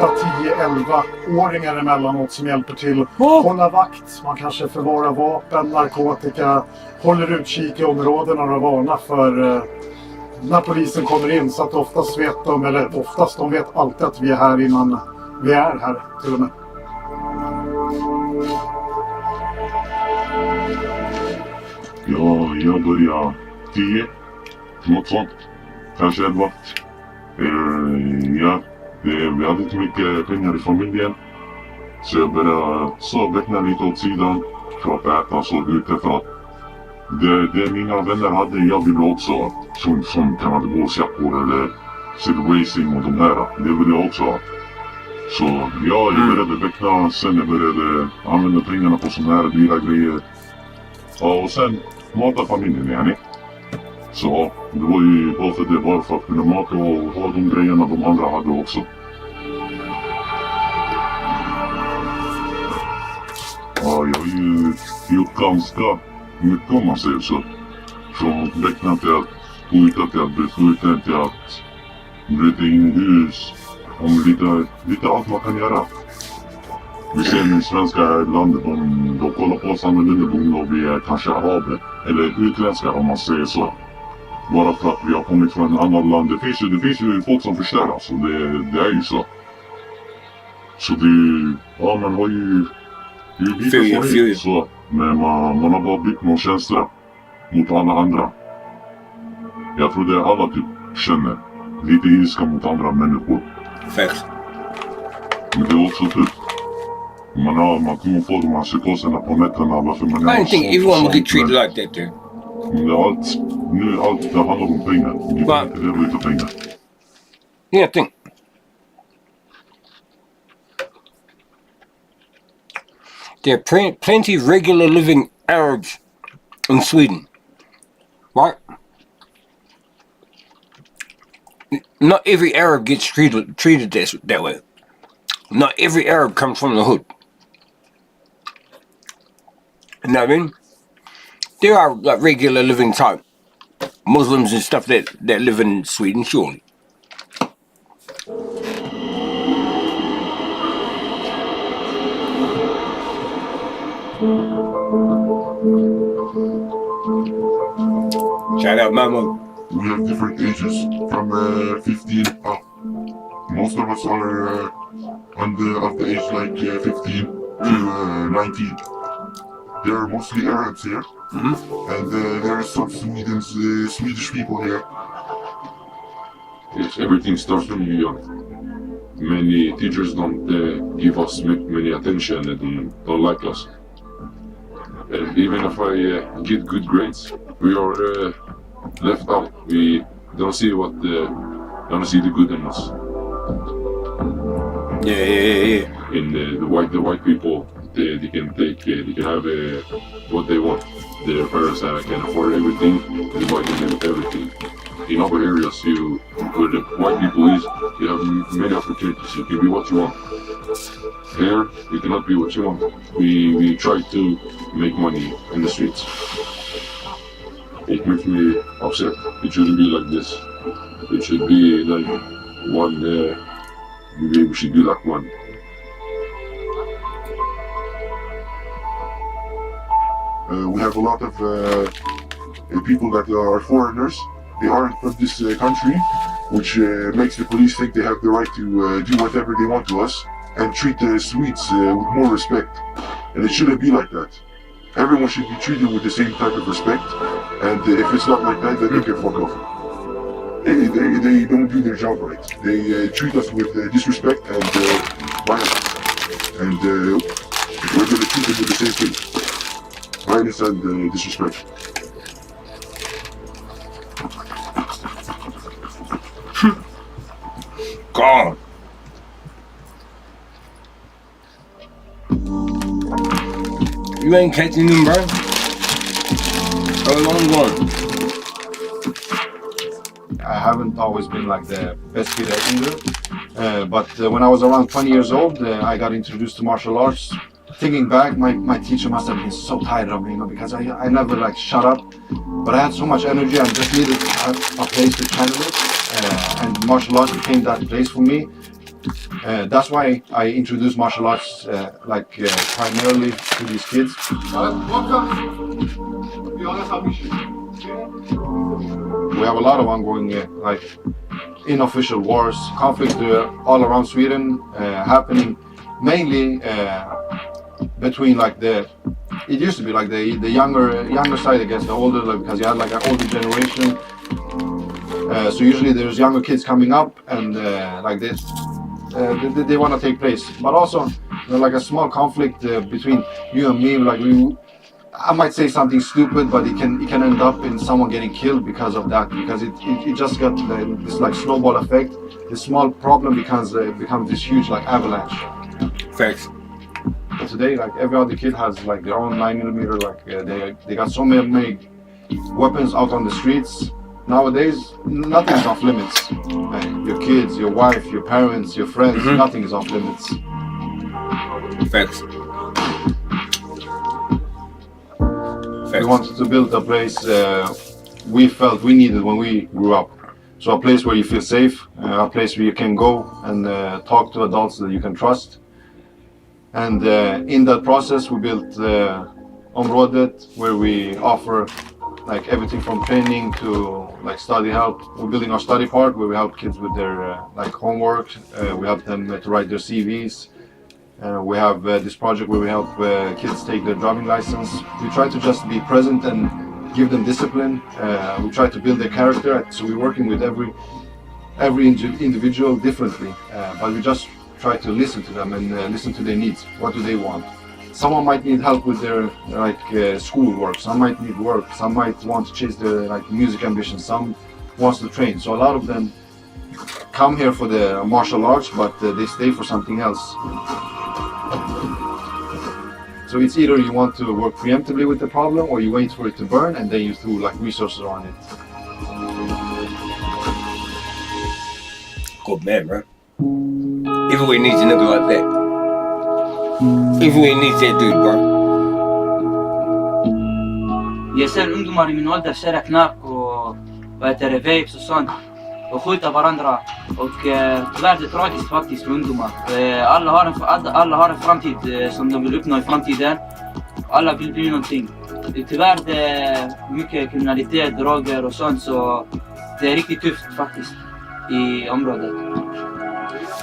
8, 10, 11-åringar emellanåt som hjälper till. Hålla vakt, man kanske förvarar vapen, narkotika, håller utkik i områdena och varnar för när polisen kommer in. Så att oftast vet de, eller oftast, de vet alltid att vi är här innan vi är här till och med. Ja, jag började 10, något sånt. Kanske 11. Ja, vi hade inte mycket pengar i familjen. Så jag började veckna lite åt sidan för att äta så ute för att det mina vänner hade, jag ville också som kan hade gåsjackor eller Segregation och de här. Det ville jag också ha. Så ja, jag började veckna, sen jag började använda pengarna på såna här dyra grejer. Ja, och sen mata familjen, yani. Så det var ju bara för att kunna mata och ha de grejerna de andra hade också. Ja, jag har ju gjort ganska mycket om man säger så. Från väckna till att skjuta till att bli skjuten till att bryta in i hus. Om lite allt man kan göra. Vi ser i svenska landet, de kollar på oss annorlunda och vi är kanske araber. Eller utländska om man säger så. Bara för att vi har kommit från ett annat land. Det finns ju folk som förstör oss och det är ju så. Så ja man har ju... Det är lite så. Men man har bara byggt någon känsla mot alla andra. Jag tror det alla typ känner. Lite ilska mot andra människor. Facts. Men det är också typ. Man kommer få de här psykoserna på nätterna. Varför man I don't think everyone would get treated like that, dude. Allt det handlar om pengar. Du kan inte leva utan pengar. Yeah, think. There are plenty of regular living Arabs in Sweden, right? Not every Arab gets treated that way. Not every Arab comes from the hood. You know what I mean? There are like regular living type Muslims and stuff that live in Sweden, surely. Shout out Mama. We have different ages from 15 up. Most of us are of the age like 15 to 19. They're mostly Arabs here, and there are some Swedish people here. Yes, everything starts when you're young. Many teachers don't give us many attention and don't like us. And even if I get good grades, we are left out. We don't see don't see the good in us. Yeah. And the white people, they can have what they want. Their parents can afford everything. They buy them everything. In other areas, where the white people is, you have many opportunities. You can be what you want. Here, you cannot be what you want. We try to make money in the streets. It makes me upset. It shouldn't be like this. It should be like one. Maybe we should do like one. We have a lot of people that are foreigners. They aren't from this country, which makes the police think they have the right to do whatever they want to us and treat the Swedes with more respect. And it shouldn't be like that. Everyone should be treated with the same type of respect. And if it's not like that, then they can fuck off. They don't do their job right. They treat us with disrespect and violence. And we're going to treat them with the same thing. Violence and disrespect. Gone. You ain't catching them, bro. How long gone? I haven't always been like the best kid at either. But when I was around 20 years old, I got introduced to martial arts. Thinking back, my teacher must have been so tired of me, because I never like shut up. But I had so much energy, I just needed a place to channel it. And martial arts became that place for me. That's why I introduced martial arts primarily to these kids. We have a lot of ongoing unofficial wars, conflicts all around Sweden, happening mainly between it used to be like the younger side against the older, because you had like an older generation. So usually there's younger kids coming up and they want to take place. But also like a small conflict between you and me, I might say something stupid, but it can end up in someone getting killed because of that, because it just got this like snowball effect. This small problem becomes this huge like avalanche. Facts. But today, like every other kid has like their own 9mm. They got so many weapons out on the streets. Nowadays, nothing is off limits. Your kids, your wife, your parents, your friends, nothing is off limits. Facts. We wanted to build a place we felt we needed when we grew up. So a place where you feel safe, a place where you can go and talk to adults that you can trust. And in that process, we built Området, where we offer like everything from training to like study help. We're building our study part, where we help kids with their homework. We help them to write their CVs. We have this project where we help kids take their driving license. We try to just be present and give them discipline. We try to build their character. So we're working with every individual differently, but we just try to listen to them and listen to their needs. What do they want? Someone might need help with their school work. Some might need work. Some might want to chase their music ambitions. Some wants to train. So a lot of them come here for the martial arts, but they stay for something else. So it's either you want to work preemptively with the problem, or you wait for it to burn and then you throw like resources on it. Good man, bro. Everywhere needs a nigga like that. Everywhere needs that dude, bro. Jag ser ungdomar i min ålder köra knark och vapes och sånt och skjuta varandra, och tyvärr det är tragiskt faktiskt för ungdomar. Alla har en framtid som de vill uppnå i framtiden. Alla vill bli någonting. tyvärr det är mycket kriminalitet, droger och sånt, så det är riktigt tufft faktiskt i området.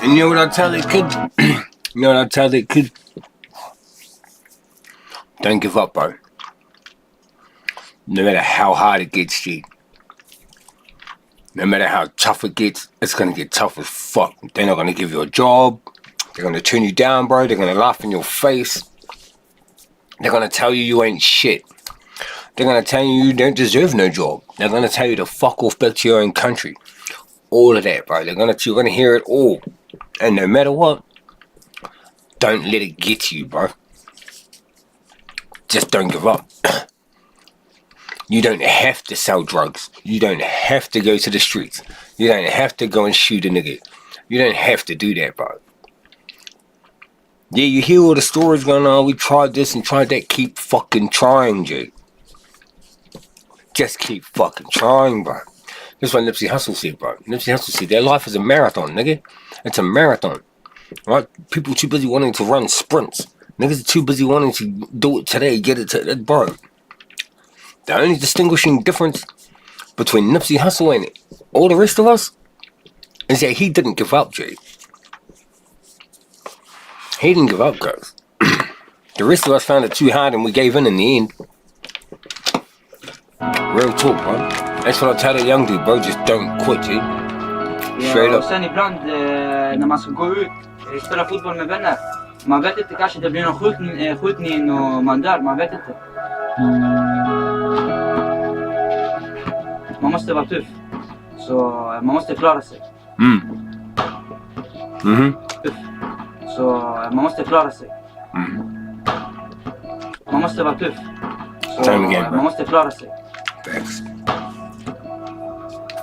And you know what I tell the kid? You know what I tell the kid? Don't give up, bro. No matter how hard it gets, G. No matter how tough it gets, it's gonna get tough as fuck. They're not gonna give you a job. They're gonna turn you down, bro. They're gonna laugh in your face. They're gonna tell you ain't shit. They're gonna tell you don't deserve no job. They're gonna tell you to fuck off back to your own country. All of that, bro. You're gonna hear it all. And no matter what, don't let it get to you, bro. Just don't give up. You don't have to sell drugs. You don't have to go to the streets. You don't have to go and shoot a nigga. You don't have to do that, bro. Yeah, you hear all the stories going on, we tried this and tried that. Keep fucking trying, Jake. Just keep fucking trying, bro. That's what Nipsey Hussle said, bro. Nipsey Hussle said, their life is a marathon, nigga. It's a marathon. Right? People too busy wanting to run sprints. Niggas are too busy wanting to do it today, get it to that, bro. The only distinguishing difference between Nipsey Hussle and all the rest of us is that he didn't give up, Jay. He didn't give up, guys. The rest of us found it too hard and we gave in the end. Real talk, bro. That's what I tell a young dude, bro. Just don't quit, G. Straight Ja, up. och sen ibland när man ska gå ut, spela fotboll med vänner, man vet inte, kanske det blir någon skjutning och man dör, man vet inte. Man måste vara tuff, så man måste klara sig. Tuff. Så man måste klara sig. Man måste vara tuff, så man måste klara sig. Facts.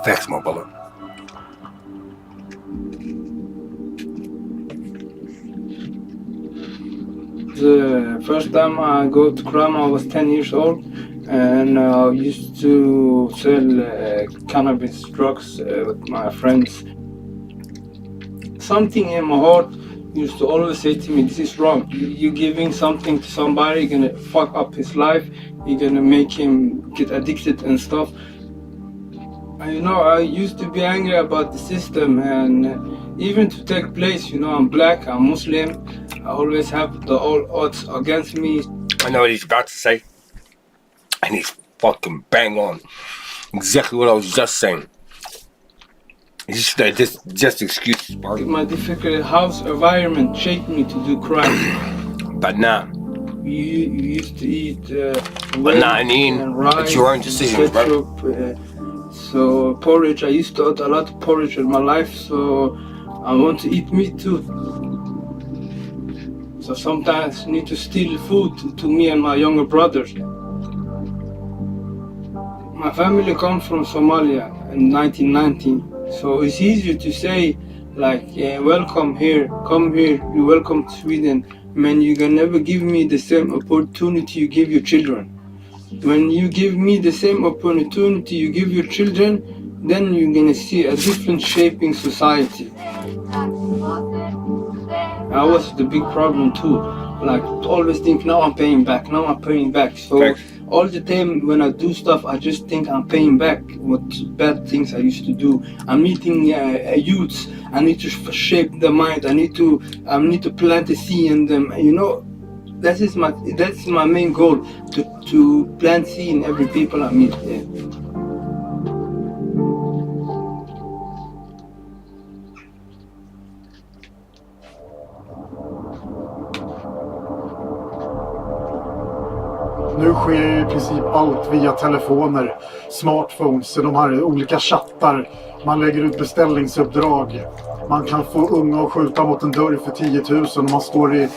Facts, my brother. The first time I go to crime, I was 10 years old, and I used to sell cannabis drugs with my friends. Something in my heart used to always say to me, this is wrong. You're giving something to somebody, you're gonna fuck up his life, you're gonna make him get addicted and stuff. You know, I used to be angry about the system, and even to take place, you know, I'm black, I'm Muslim, I always have the all odds against me. I know what he's about to say, and he's fucking bang on. Exactly what I was just saying. It's just excuses, bro. My difficult house environment shaped me to do crime. But nah. We used to eat but nah, in the end, it's your own decision, bro. So porridge, I used to eat a lot of porridge in my life, so I want to eat meat too. So sometimes I need to steal food to me and my younger brothers. My family comes from Somalia in 1990, so it's easier to say like, welcome here, come here, you're welcome to Sweden. Man, you can never give me the same opportunity you give your children. When you give me the same opportunity you give your children, then you're gonna see a different shaping society. I was the big problem too. Like, always think, now I'm paying back, now I'm paying back. So all the time when I do stuff, I just think I'm paying back what bad things I used to do. I'm meeting youths. I need to shape the mind. I need to plant a seed in them. You know, that's my main goal, to plant seed in every people I meet. Yeah. Nu sker i princip allt via telefoner, smartphones, de här olika chattar. Man lägger ut beställningsuppdrag. Man kan få unga att skjuta mot en dörr för 10 000 och man står i...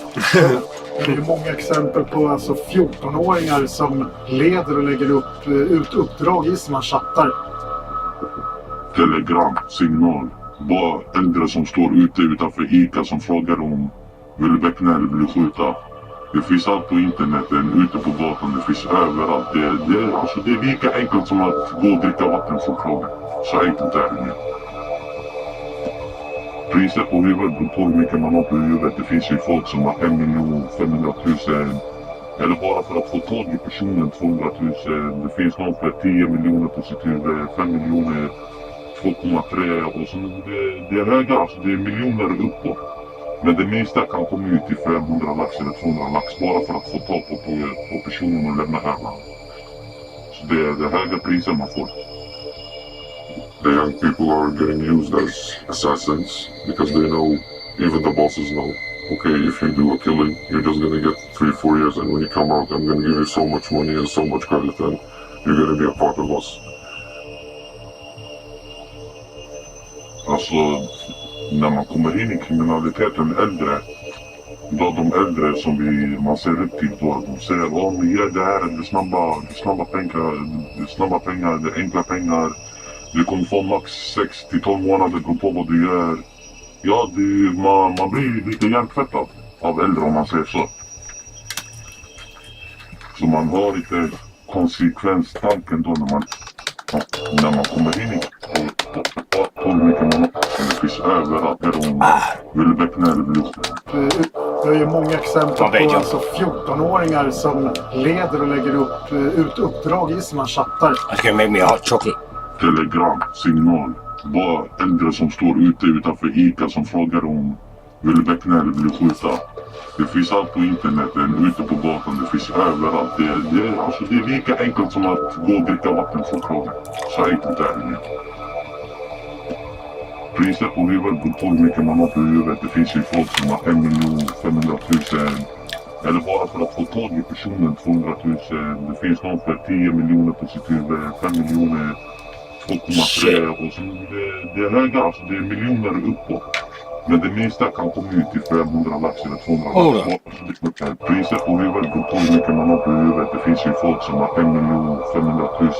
Det är många exempel på 14-åringar som leder och lägger ut uppdrag i sina chattar. Telegram, signal. Bara äldre som står ute utanför Ica som frågar om vill du väckna eller vill du skjuta. Det finns allt på interneten, ute på gatan, det finns överallt. Det är lika enkelt som att gå och dricka vatten choklad. Så enkelt är det nu. Priset på huvudet beror på hur mycket man har på huvudet. Det finns ju folk som har 1 500 000 Eller bara för att få tag i personen 200 000. Det finns någon för 10 miljoner positiva, 5 miljoner, 2,3 och så det är höga, alltså det är miljoner uppåt. Men det minsta kan komma ut i 500 lax eller 200 lax bara för att få tag på personen och lämna här. Så det är höga priser man får. The young people are getting used as assassins because they know, even the bosses know, okay, if you do a killing, you're just gonna get 3-4 years, and when you come out, I'm gonna give you so much money and so much credit, and you're gonna be a part of us. Alltså, när man kommer in i kriminaliteten äldre, då de äldre som man ser upp till då, de säger om vi gör det här, det är snabba pengar, det är enkla pengar. Du kommer få max 6-12 månader, gå på vad du gör. Ja, man blir lite hjärntvättad av äldre om man säger så. Så man har lite konsekvenstanken då när man kommer in i hur mycket man det finns överallt. Är de vill väckna eller vill Det är ju många exempel på alltså 14-åringar som leder och lägger ut uppdrag i sina chattar. I can make me a hot chocolate. Telegram, signal. Bara äldre som står utanför Ica som frågar om vill väckna eller vill skjuta. Det finns allt på internet, ute på gatan, det finns överallt. Det är lika enkelt som att gå och dricka vatten från kranen. Så enkelt är det. Priser på huvudet beror på hur mycket man har på huvudet. Det finns ju folk som har 500 000. Eller bara för att få tag i personen 200 000. Det finns någon för 10 miljoner positiva, 5 miljoner, 2,3 och så det är höga, alltså det är miljoner uppåt. Men det minsta kan komma ut i 500 lax eller 200 lax. Priser på huvudet beror på hur mycket man har på huvudet. Det finns ju folk som har 500 000.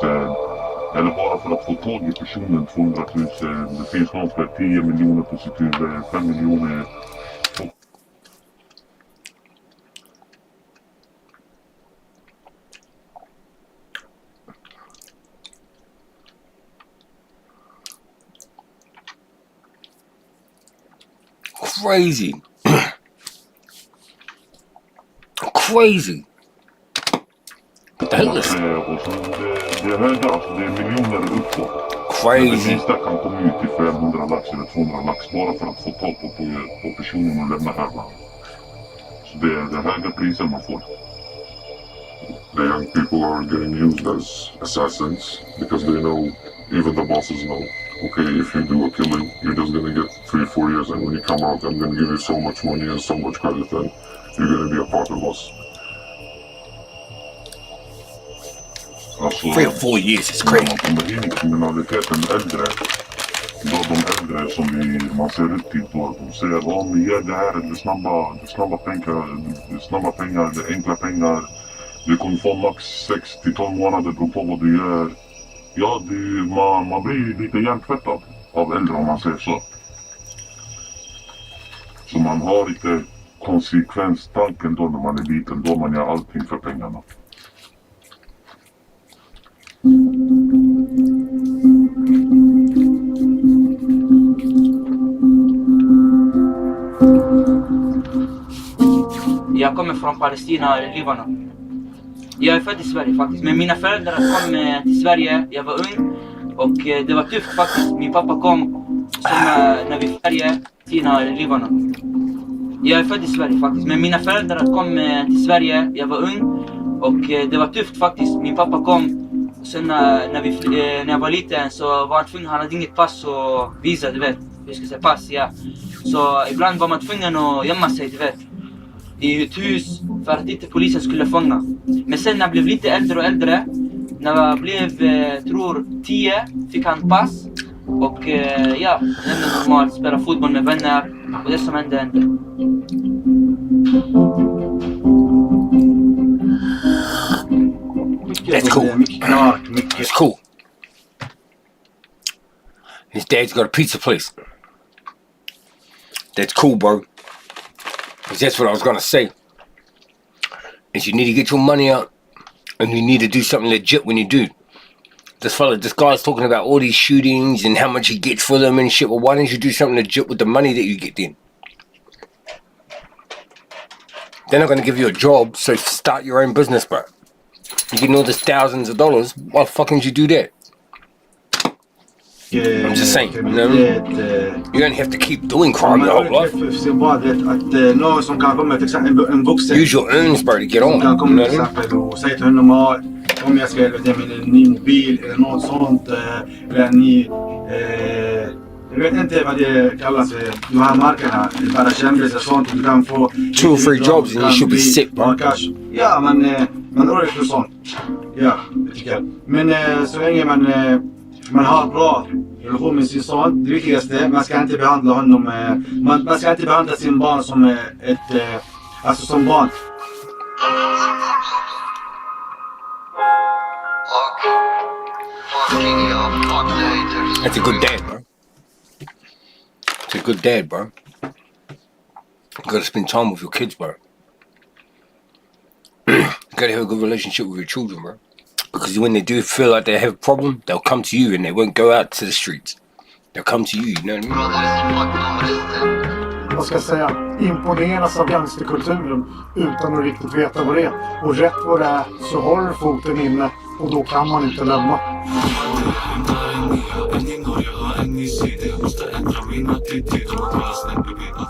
Eller bara för att få tag i personen 200 000. Det finns någon för 10 miljoner positiva, 5 miljoner. Crazy. Crazy. What the hell is det är höga, alltså det är miljoner uppåt. crazy? Det minsta kan komma ut i 500 lax eller 200 lax bara för att få tag på personen och lämna här. Så det är höga priser man får. The young people are getting used as assassins because they know, even the bosses know, okay, if you do a killing, you're just gonna get 3-4 years, and when you come out, I'm gonna give you so much money and so much credit, and you're gonna be a part of us. Alltså, 3 or 4 years is crazy. När man kommer in i kriminaliteten äldre, då de äldre som man ser upp till då, de säger om vi gör det här, det är snabba pengar, det är enkla pengar. Du kommer få max 6-12 månader, beror på vad du gör. Ja, man blir lite hjärntvättad av äldre om man säger så. Så man har lite konsekvenstanken då när man är liten, då man gör allting för pengarna. Jag kommer från Palestina, Libanon. Jag är född i Sverige faktiskt, men mina föräldrar kom till Sverige, jag var ung och det var tufft faktiskt. Min pappa kom när vi färgade Palestina, Libanon. Jag är född i Sverige faktiskt, men mina föräldrar kom till Sverige, jag var ung och det var tufft faktiskt. Min pappa kom, sen när jag var liten så var han tvungen, han hade inget pass och visa, du vet. Jag ska säga pass, ja. Så ibland var man tvungen att gömma sig, du vet, i ett hus för att inte polisen skulle fånga. Men sen när jag blev lite äldre och äldre, när jag blev, tror 10, fick han pass. Och ja, hände normalt, spela fotboll med vänner. Och det som hände. That's cool. That's cool. His dad's got a pizza place. That's cool, bro. Because that's what I was gonna say. Is you need to get your money out, and you need to do something legit when you do. This guy's talking about all these shootings and how much he gets for them and shit. Well, why don't you do something legit with the money that you get then? They're not gonna give you a job, so start your own business, bro. You getting all this thousands of dollars. Why fucking did you do that? I'm just saying, you know what I mean? You don't have to keep doing crime your whole life. Use your earnings, bro, to get on. You know what I mean? Om jag ska ge mig en ny mobil eller något sånt, eller en ny, jag vet inte vad det kallas, de här markerna, bara kändisar och sånt, du kan få 2 or 3 jobs and you should be sick, bro. Ja, man orkar för sånt. Ja, det tycker jag. Men så länge man har bra relation med sin son, det viktigaste, man ska inte behandla honom, man ska inte behandla sin barn som alltså som barn. That's a good dad, bro. It's a good dad, bro. You gotta spend time with your kids, bro. You gotta have a good relationship with your children, bro. Because when they do feel like they have a problem, they'll come to you and they won't go out to the streets. They'll come to you know what I mean? Vad ska jag säga? Imponeras av gangsterkulturen utan att riktigt veta vad det är. Och rätt vad det är så håller foten inne och då kan man inte lämna.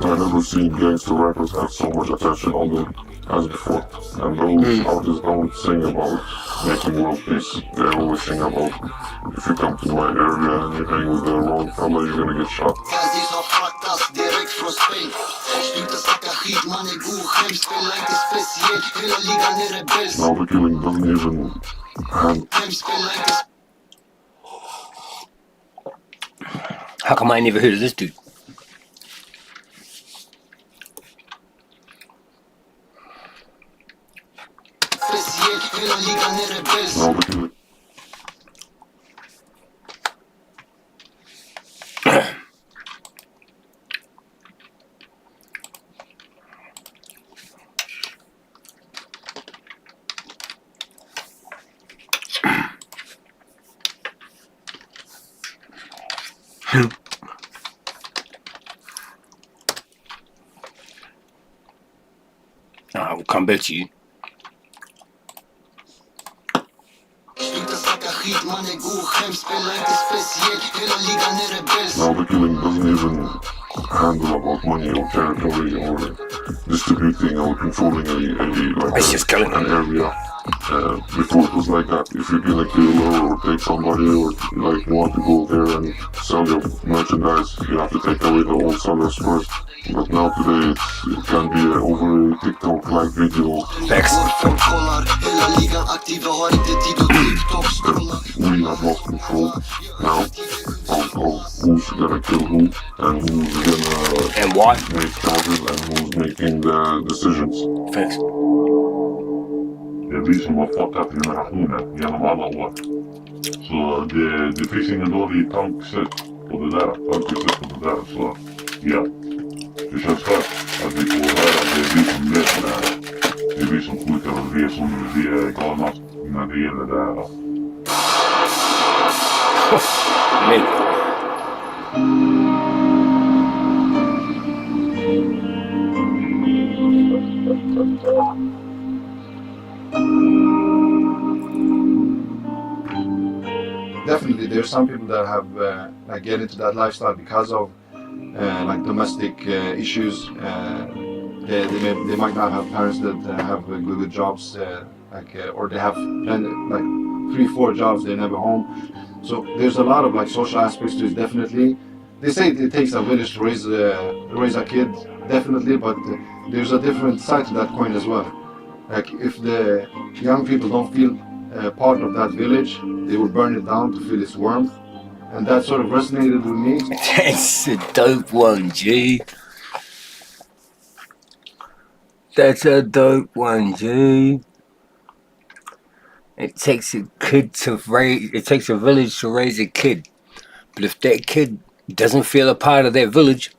I've never seen gangster rappers have so much attention on them as before. And those artists don't sing about making world peace. They always sing about if you come to my area and you hang with the wrong fella, you're gonna get shot. Now the killing doesn't even hand. How come I never heard of this dude? Now the killing. I will come back to you. Now the killing doesn't even handle about money or territory or distributing or controlling an area. Before it was like that. If you're gonna kill or take somebody or like you want to go there and sell your merchandise, you have to take away the old sellers first. But now today it can be over a TikTok like video. Thanks. We have lost control now of who's gonna kill who and who's gonna and what make charges and who's making the decisions. Thanks. Det är vi som har fått det till generationen genom alla år. Så det finns ingen dålig tankesätt på det där. Så ja, det känns skönt att vi får höra att det är vi som löser det här. Det är vi som skjuter och vi är galna när det gäller det här. Definitely, there's some people that have like get into that lifestyle because of like domestic issues. They might not have parents that have good jobs, or they have like 3-4 jobs. They're never home. So there's a lot of like social aspects to it. Definitely, they say it takes a village to raise a kid. Definitely, but there's a different side to that coin as well. Like if the young people don't feel part of that village, they will burn it down to feel its warmth, and that sort of resonated with me. That's a dope one, G. That's a dope one, G. It takes a village to raise a kid. But if that kid doesn't feel a part of that village,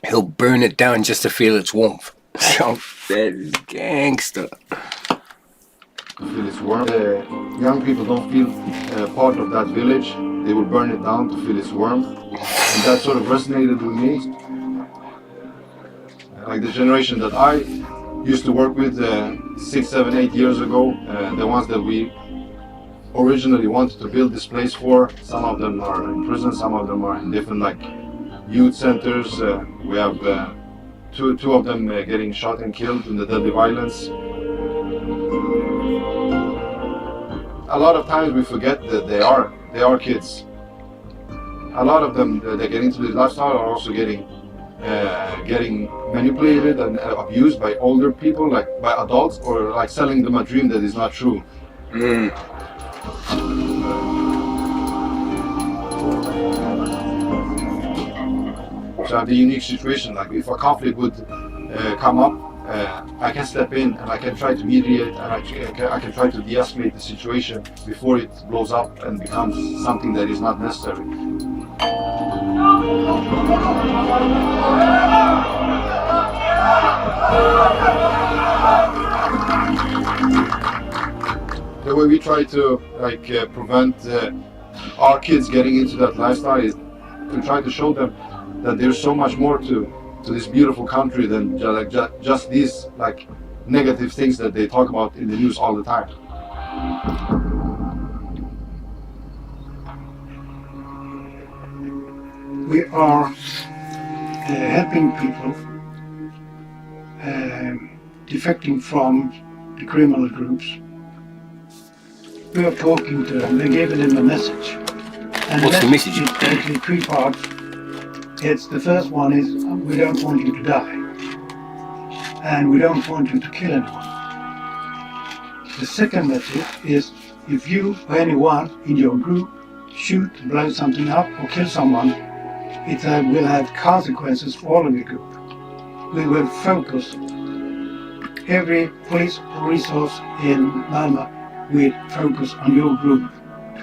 he'll burn it down just to feel its warmth. So that is gangster. Feel its warmth. Young people don't feel part of that village, they will burn it down to feel its warmth, and that sort of resonated with me. Like the generation that I used to work with 6, 7, 8 years ago, the ones that we originally wanted to build this place for. Some of them are in prison, some of them are in different like youth centers. We have two of them getting shot and killed in the deadly violence. A lot of times we forget that they are kids. A lot of them that get into this lifestyle are also getting manipulated and abused by older people, like by adults, or like selling them a dream that is not true. So I have the unique situation, like if a conflict would come up, I can step in and I can try to mediate and I can try to de-escalate the situation before it blows up and becomes something that is not necessary. The way we try to prevent our kids getting into that lifestyle is to try to show them that there's so much more to this beautiful country than just these like negative things that they talk about in the news all the time. We are helping people defecting from the criminal groups. We are talking to them and giving them a message. And what's the message? It's actually three parts. The first one is, we don't want you to die. And we don't want you to kill anyone. The second message is, if you or anyone in your group shoot, blow something up or kill someone, it will have consequences for all of your group. We will focus every police resource in Malmö will focus on your group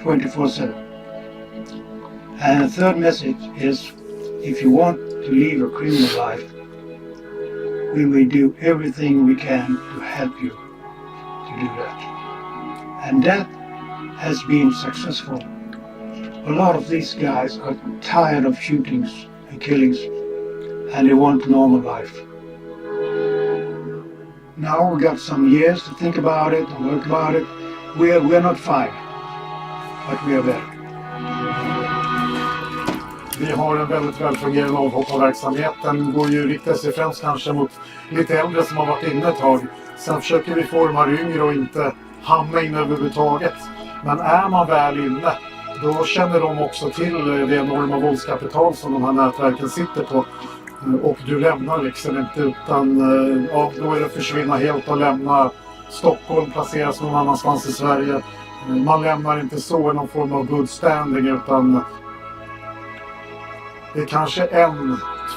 24/7. And the third message is, if you want to live a criminal life, we will do everything we can to help you to do that. And that has been successful. A lot of these guys are tired of shootings and killings, and they want a normal life. Now we got some years to think about it and work about it. We're not fine, but we are better. Vi har en väldigt välfungerande avhopparverksamhet. Den går ju riktar sig främst kanske mot lite äldre som har varit inne ett tag. Sen försöker vi forma yngre och inte hamna in överhuvudtaget. Men är man väl inne, då känner de också till det enorma våldskapital som de här nätverken sitter på. Och du lämnar liksom inte, utan då är det att försvinna helt och lämna Stockholm, placeras någon annanstans i Sverige. Man lämnar inte så i någon form av good standing, utan det är kanske 1,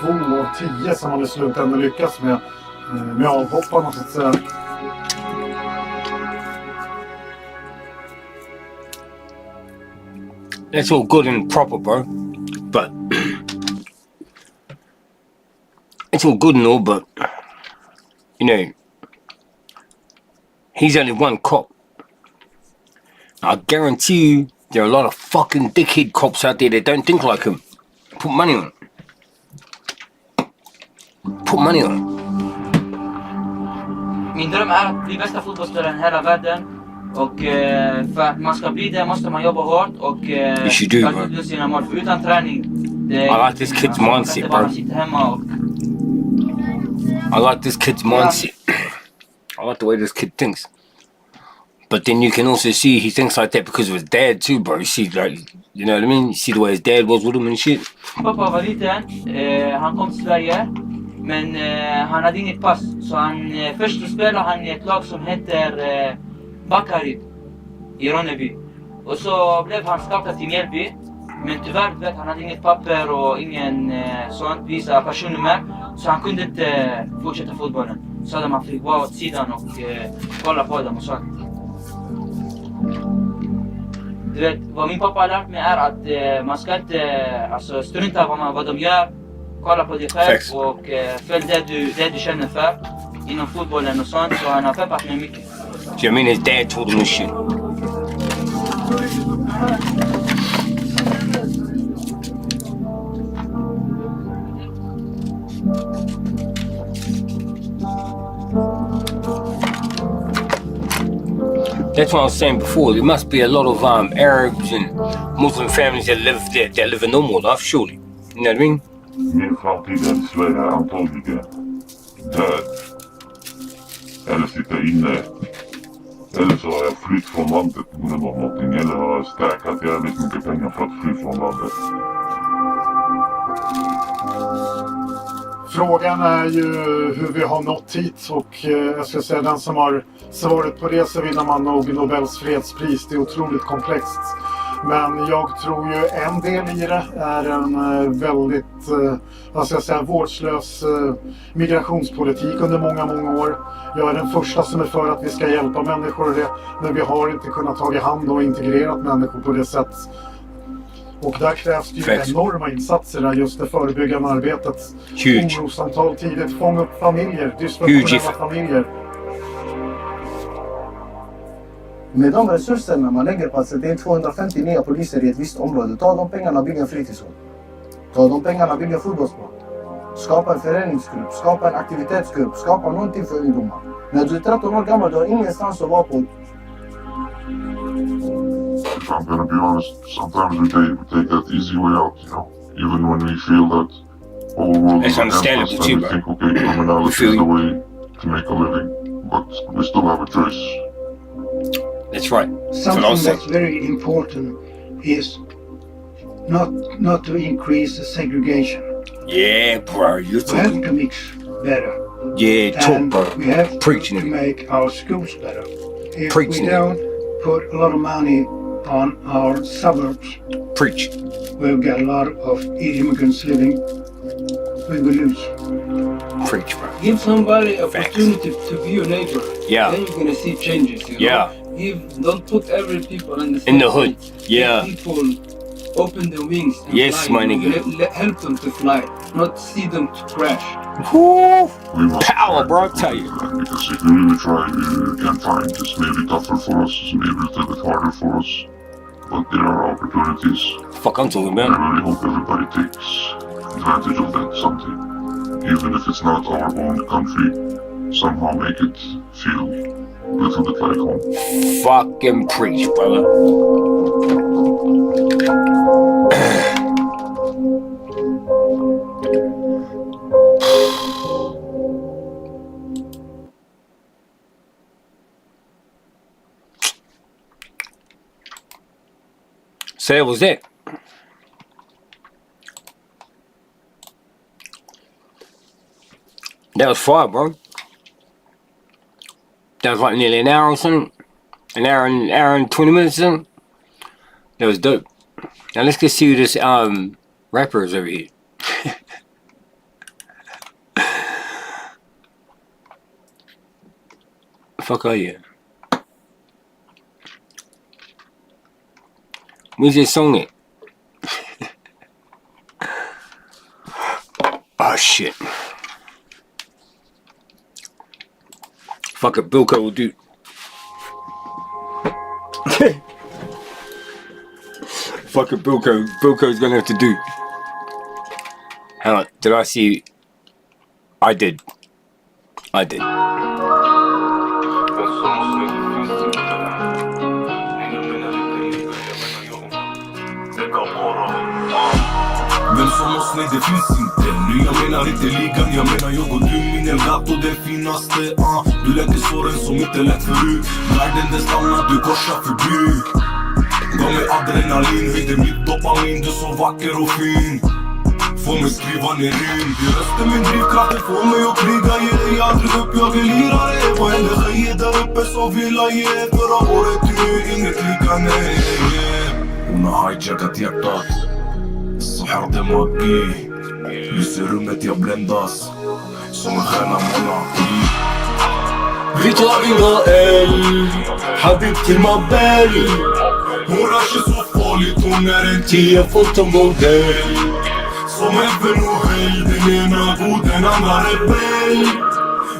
2 av 10 som man i slutändan lyckas med avhopparna så att säga. That's all good and proper, bro. But it's all good and all, but you know, he's only one cop. I guarantee you there are a lot of fucking dickhead cops out there that don't think like him. Put money on it. Put money on it. Min dröm är att bli bästa fotbollsspelaren i hela världen. Och för att man ska bli det måste man jobba hårt och uppnå sina mål. För utan träning, I like this kid's mindset, bro. I like this kid's mindset. I like the way this kid thinks. But then you can also see he thinks like that because of his dad too, bro. You see, like, you know what I mean? You see the way his dad was with him and shit. Pappa var liten, han kom till Sverige, men han hade inget pass. Så först spelade han i ett lag som heter Bakarid i Ronneby. Och så blev han scoutad till Mjällby. Men tyvärr vet han hade inget papper och ingen sånt visa personnummer. Så han kunde inte fortsätta fotbollen. Så hade man fick vara åt sidan och kolla på dem och sånt. Du vet, vad min pappa har lärt mig är att man ska inte strunta vad de gör. Kolla på dig själv och följ det du känner för inom fotbollen och sånt. Så han har peppat mig mycket. So I mean his dad told him this shit. That's what I was saying before. There must be a lot of Arabs and Muslim families that live there, that live a normal life, surely. You know what I mean? Min framtid är i Sverige antagligen död. Eller sitta inne. Eller så har jag flytt från landet på grund av någonting. Eller har jag stärkat jävligt mycket pengar för att fly från landet. Frågan är ju hur vi har nått hit och jag ska säga den som har svaret på det så vinner man nog Nobels fredspris. Det är otroligt komplext. Men jag tror ju en del i det är en väldigt vad ska jag säga, vårdslös migrationspolitik under många år. Jag är den första som är för att vi ska hjälpa människor och det, men vi har inte kunnat ta i hand och integrerat människor på det sätt. Och där krävs det ju enorma insatser där, just det förebyggande arbetet. Orosamtal tidigt, fånga upp familjer, dysfunktionella familjer. Med de resurserna man lägger på att sätta in 250 nya poliser i ett visst område, ta de pengarna och bygga en fritidshåll. Ta de pengarna och bygga en fotbollsplan. Skapa en föreningsgrupp, skapa en aktivitetsgrupp, skapa någonting för ungdomar. När du är 13 år gammal, du har ingenstans att vara på. If I'm gonna be honest, sometimes we take that easy way out, you know? Even when we feel that whole world is against us and we think, okay, criminality is the way to make a living. But we still have a choice. That's right. Something that's very important is not to increase the segregation. Yeah, bro, you're We have talking. to mix better. Yeah, talk, And bro. we have Preaching to it. make our schools better. If Preaching we it. don't put a lot of money on our suburbs, Preach. we'll get a lot of immigrants living. We will lose. Preach, bro. Give somebody opportunity to be your neighbor. Yeah. Then you're gonna see changes. You know? Yeah. Don't put every people in the same In the hood. place. Yeah. Let people open their wings. And Yes, fly. my nigga. Help them to fly, not see them to crash. Woo! We must Power, try bro, I to tell do you. that, because if we really try, we can find it's maybe tougher for us, it's maybe a little bit harder for us. But there are opportunities. Fuck, I'm talking I about. really hope everybody takes advantage of that something. Even if it's not our own country, somehow make it feel a little bit like home. Fucking preach, brother. So that was it. That was fire, bro. That was like nearly an hour or something. An hour and 20 minutes or something. That was dope. Now let's get see who this rapper is over here. Fuck are you? Where's this song at? Oh shit. Fuck it, Bilko will do. Fuck it, Bilko. Bilko's gonna have to do. Hang on, did I see? I did. I did. Vem som oss, nej det finns inte. Nu jag menar inte ligan, jag menar jag och du. Min Elgato det finaste, Du läker såren som inte lätt förut. Världen den stannar, du korsar förbi. Gav mig adrenalin, höjde mitt dopamin. Du så vacker och fin. Få mig skriva ner rim. Du röster min drivkraft, det får mig att kriga. Ge dig aldrig upp, jag är lirare. Vad händer tjejer där uppe så vill jag ge. Förra året du, inget lika, nej. Hon har hijackat hjärtat. Sahar det magi. Lyser rummet, jag bländas. Som en stjärna monarki. Vi tar inga eld. Habib till Mabel. Hon rör sig så farligt, hon är en 10 fotomodell. Som en fenohel, den ena god, den andra rebell.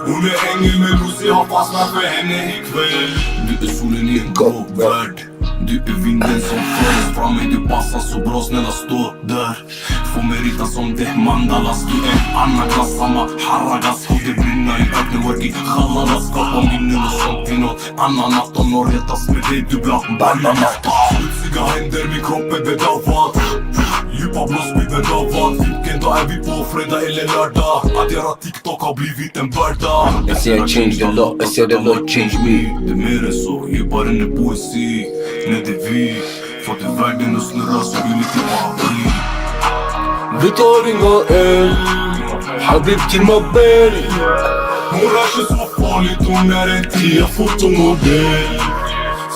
Hon är ängel men Lucy har fastnat för henne ikväll. Du är solen i en grå värld. du är vinden som för fram mig, du passar så bra, snälla stå där. Få mig rita som det mandalas. Du är annan klass, samma haragas. Och det brinna i öknen, worki khalalas. Skapa minnen och sånt till något annan. 18 år retas med dig, dubbla ballarna. Smutsiga händer, min kropp är bedövad. Djupa blås blir bedövad. Vilken dag är vi på, fredag eller lördag? Addera TikTok har blivit en börda. Jag säger change the law, jag säger the law change me. Det är mer än så, djupare än poesi. När det är vi, fått världen att snurra så vi lite party. Vi tar inga eld, Habibti Mabel. Hon rör sig så farligt, hon är en 10-fotomodell.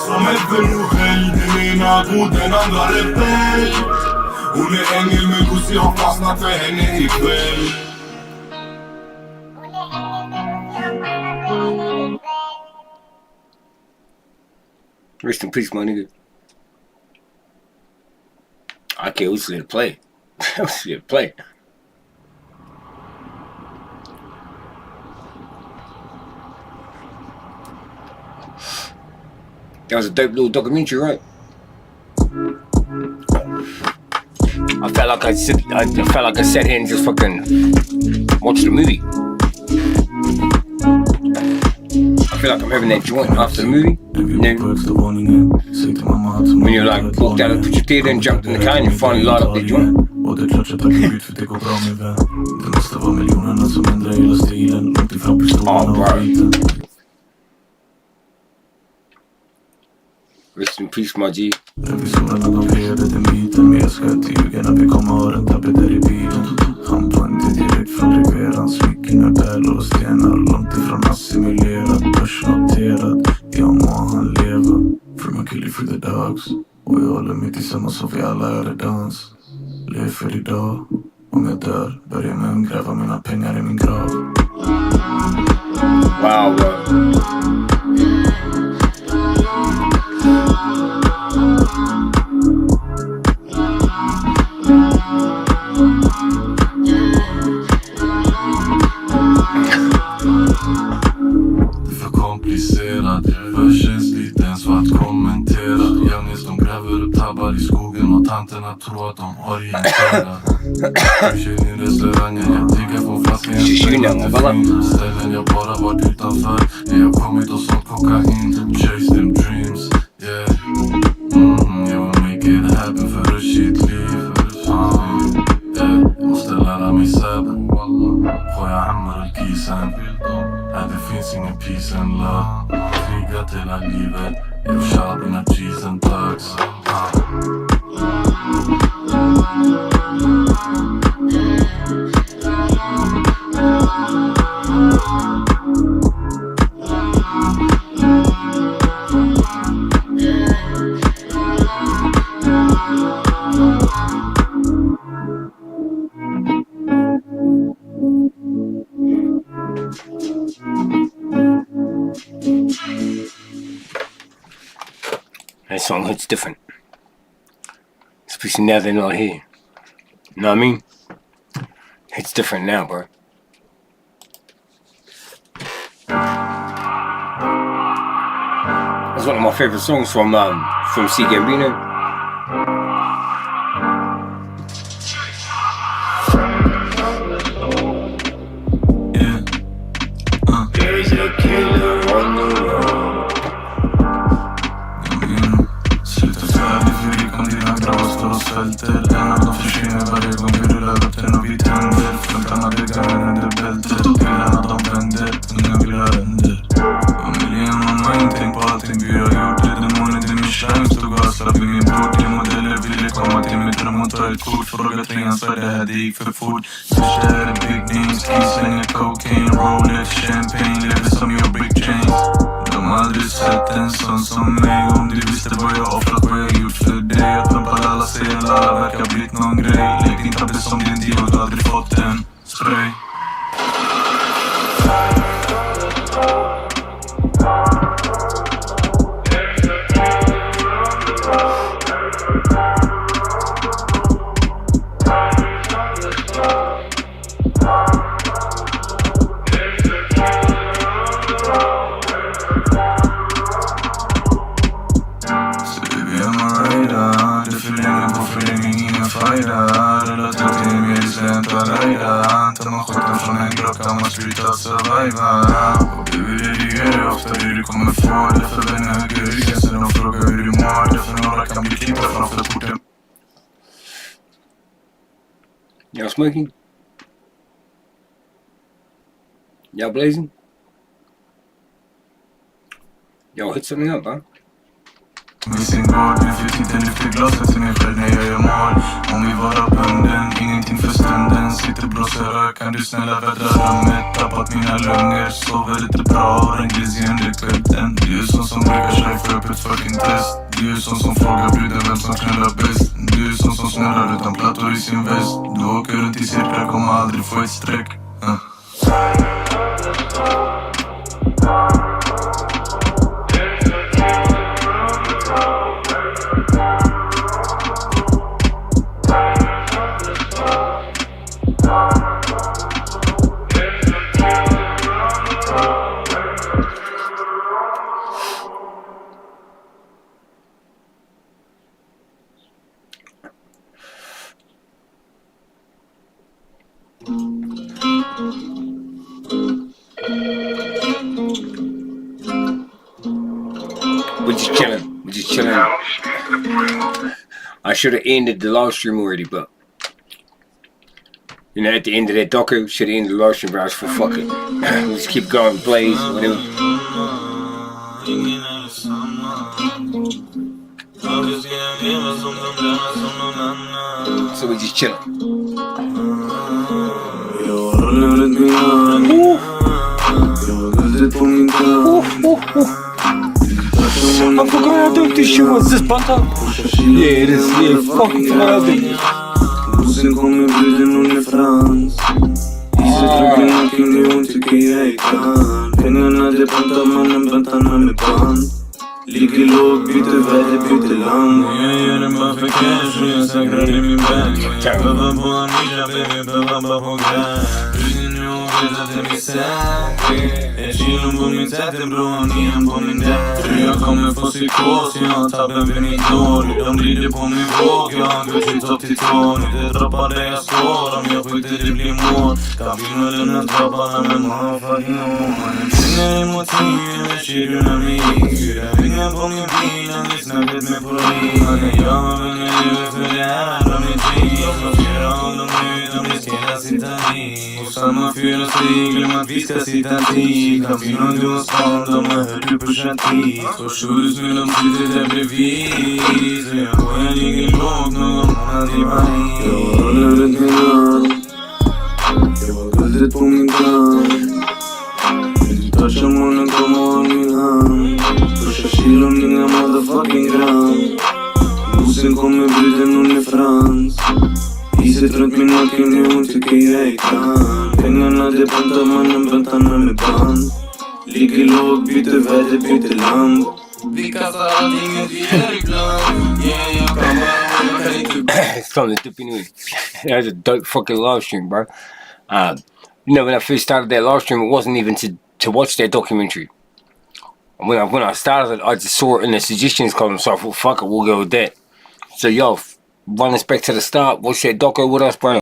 Som även och helg, den ena god, den andra rebell. Hon är ängel men Lucy har fastnat för henne ikväll. Rest in peace, my nigga. Okay, we should play. We should play. That was a dope little documentary, right? I felt like I sat here and just fucking watched the movie. I feel like I'm having that joint after the movie. When you like walked out of the picture theater and jumped in the car and you finally light up that joint. Oh, bro. Rest in peace, my G. Revisorerna de vrede till myten, men jag ska tyga när vi kommer ha en tapeter i bilen. Han var inte direkt från Riveran, smycken med pärlor och stenar. Långt ifrån assimilerad, börsnoterad. Jag må han leva, from a killer for the dogs. Och jag håller mig tillsammans så vi alla gör det dans. Lev för idag, om jag dör börjar med att gräva mina pengar i min grav. Wow, komplicerad, för känsligt ens för att kommentera. Jämnis de gräver upp tabbar i skogen och tanterna tror att de orienterar. Ursäkt i restaurangen, jag dricker på flaskan, jag spelar inte fin. Ställen jag bara varit utanför, jag har kommit och sålt kokain. Chase them dreams, yeah. Jag vill make it happen för ett shit liv. Jag måste lära mig säben, får jag hammar och kisen. Här det finns ingen peace and love. Krigat hela livet, jag kör dina cheese and thugs. that song hits different. Especially now they're not here. You know what I mean? It's different now, bro. That's one of my favorite songs from C. Gambino. There's a killer on the road. Sluta färdig för vi kom dina gravar står och svälter. En av dem försvinner varje gång vi rullar upp den och vi tänder. Fluntarna dyggar under bältet. Pillarna de vänder, unga vill ha ränder. Familjen och mind, tänk på allting vi har gjort. Demonen till min shine stod och slapp ingen bort. De modeller ville komma till mig dröm och ta ett kort. Fråga trean så det här det gick för fort. Swisha är det big names, keys slänger cocaine, Rolex, champagne, lever som your big chains. De har aldrig sett en sån som mig. Om du visste vad jag offrat, vad jag gjort för dig. Att pumpar alla säger alla verkar blivit någon grej. Lägg din tablet som din diva, du har aldrig fått en spray. fightar. Relativt till mer i slänta rajda. Tar man skjuter från en glock kan man streeta surviva. Och du vill redigera ofta det du kommer få. Därför vänner höger ryggen sen de frågar hur du mår. Därför några kan bli klippta framför porten. Y'all smoking? Y'all blazing? Y'all hit something up, huh? Med sin gård, vi fick inte lyfta glaset till mig själv när jag gör mål. Om vi var bunden, ingenting för stunden. Sitter blåser rök, kan du snälla vädra rummet. Tappat mina lungor, sover lite bra. Har en glizzy under kudden. Du är sån som brukar köra för upp ett fucking test. Du är sån som frågar bruden vem som knullar bäst. Du är sån som snurrar utan plattor i sin väst. Du åker runt i cirklar, kommer aldrig få ett streck. We're just chilling. I should have ended the live stream already, but you know, at the end of that docker, should have ended the live stream, but I was for fuck it. Let's keep going, blaze, whatever. So we just chilling. I forgot how dope this shit was. This butter? Yeah, it is. Yeah, fucking forgot how dope. Bussen kommer bruden hon är frans. Iset ryggen naken det hon tycker jag är kan. Pengarna det bantar mannen bantarna med band. Ligger låg, byter väder, byter land. Jag gör den bara för cash och jag säkrar i min bag. Jag behöver på en nisha baby, behöver bara på gräs. Bruden nu hon vet att det blir säkert. Ett kilo på min täten bror, han igen på min däck. Tror jag kommer få psykos, jag har tabben för mitt år. De rider på min våg, jag har Gucci topp till tån. Det droppar där jag står, om jag skjuter det blir mål. Kan filma lämna dropparna med motherfucking hån. Pengar är motiv, jag kyrorna mig. Ringa på min bil, han är snacket med polis. Jag har vunnit livet för det här, de är trygg. Och flera av dem nu, de riskerar sitta i. Och samma fyra steg, glöm att vi ska sitta tid. Kan finna du har stan, de har hört du pushar tid. Och shurus nu, de sitter där bredvid. Så jag ligger lågt, någon månad i Paris. Jag håller runt min hand. Jag har guldet på min kant. Toucha månen, kom och håll min hand. Pusha kilon, inga motherfucking gram. Bussen kommer bruden, hon är frans. Iset runt min naken, nu hon tycker jag är kan. Pengarna det bantar mannen, bantarna med band. Ligger låg, byter väder, byter land. Vi kastar allting ut i ibland. Yeah, jag kan bara, jag kan inte. Something up anyway. That was a dope fucking live stream, bro. You know, when I first started that live stream, it wasn't even to watch that documentary. When I started it, I just saw it in the suggestions column, so I thought, fuck it, we'll go with that. So yo, run us back to the start. Watch that doco with us, bro.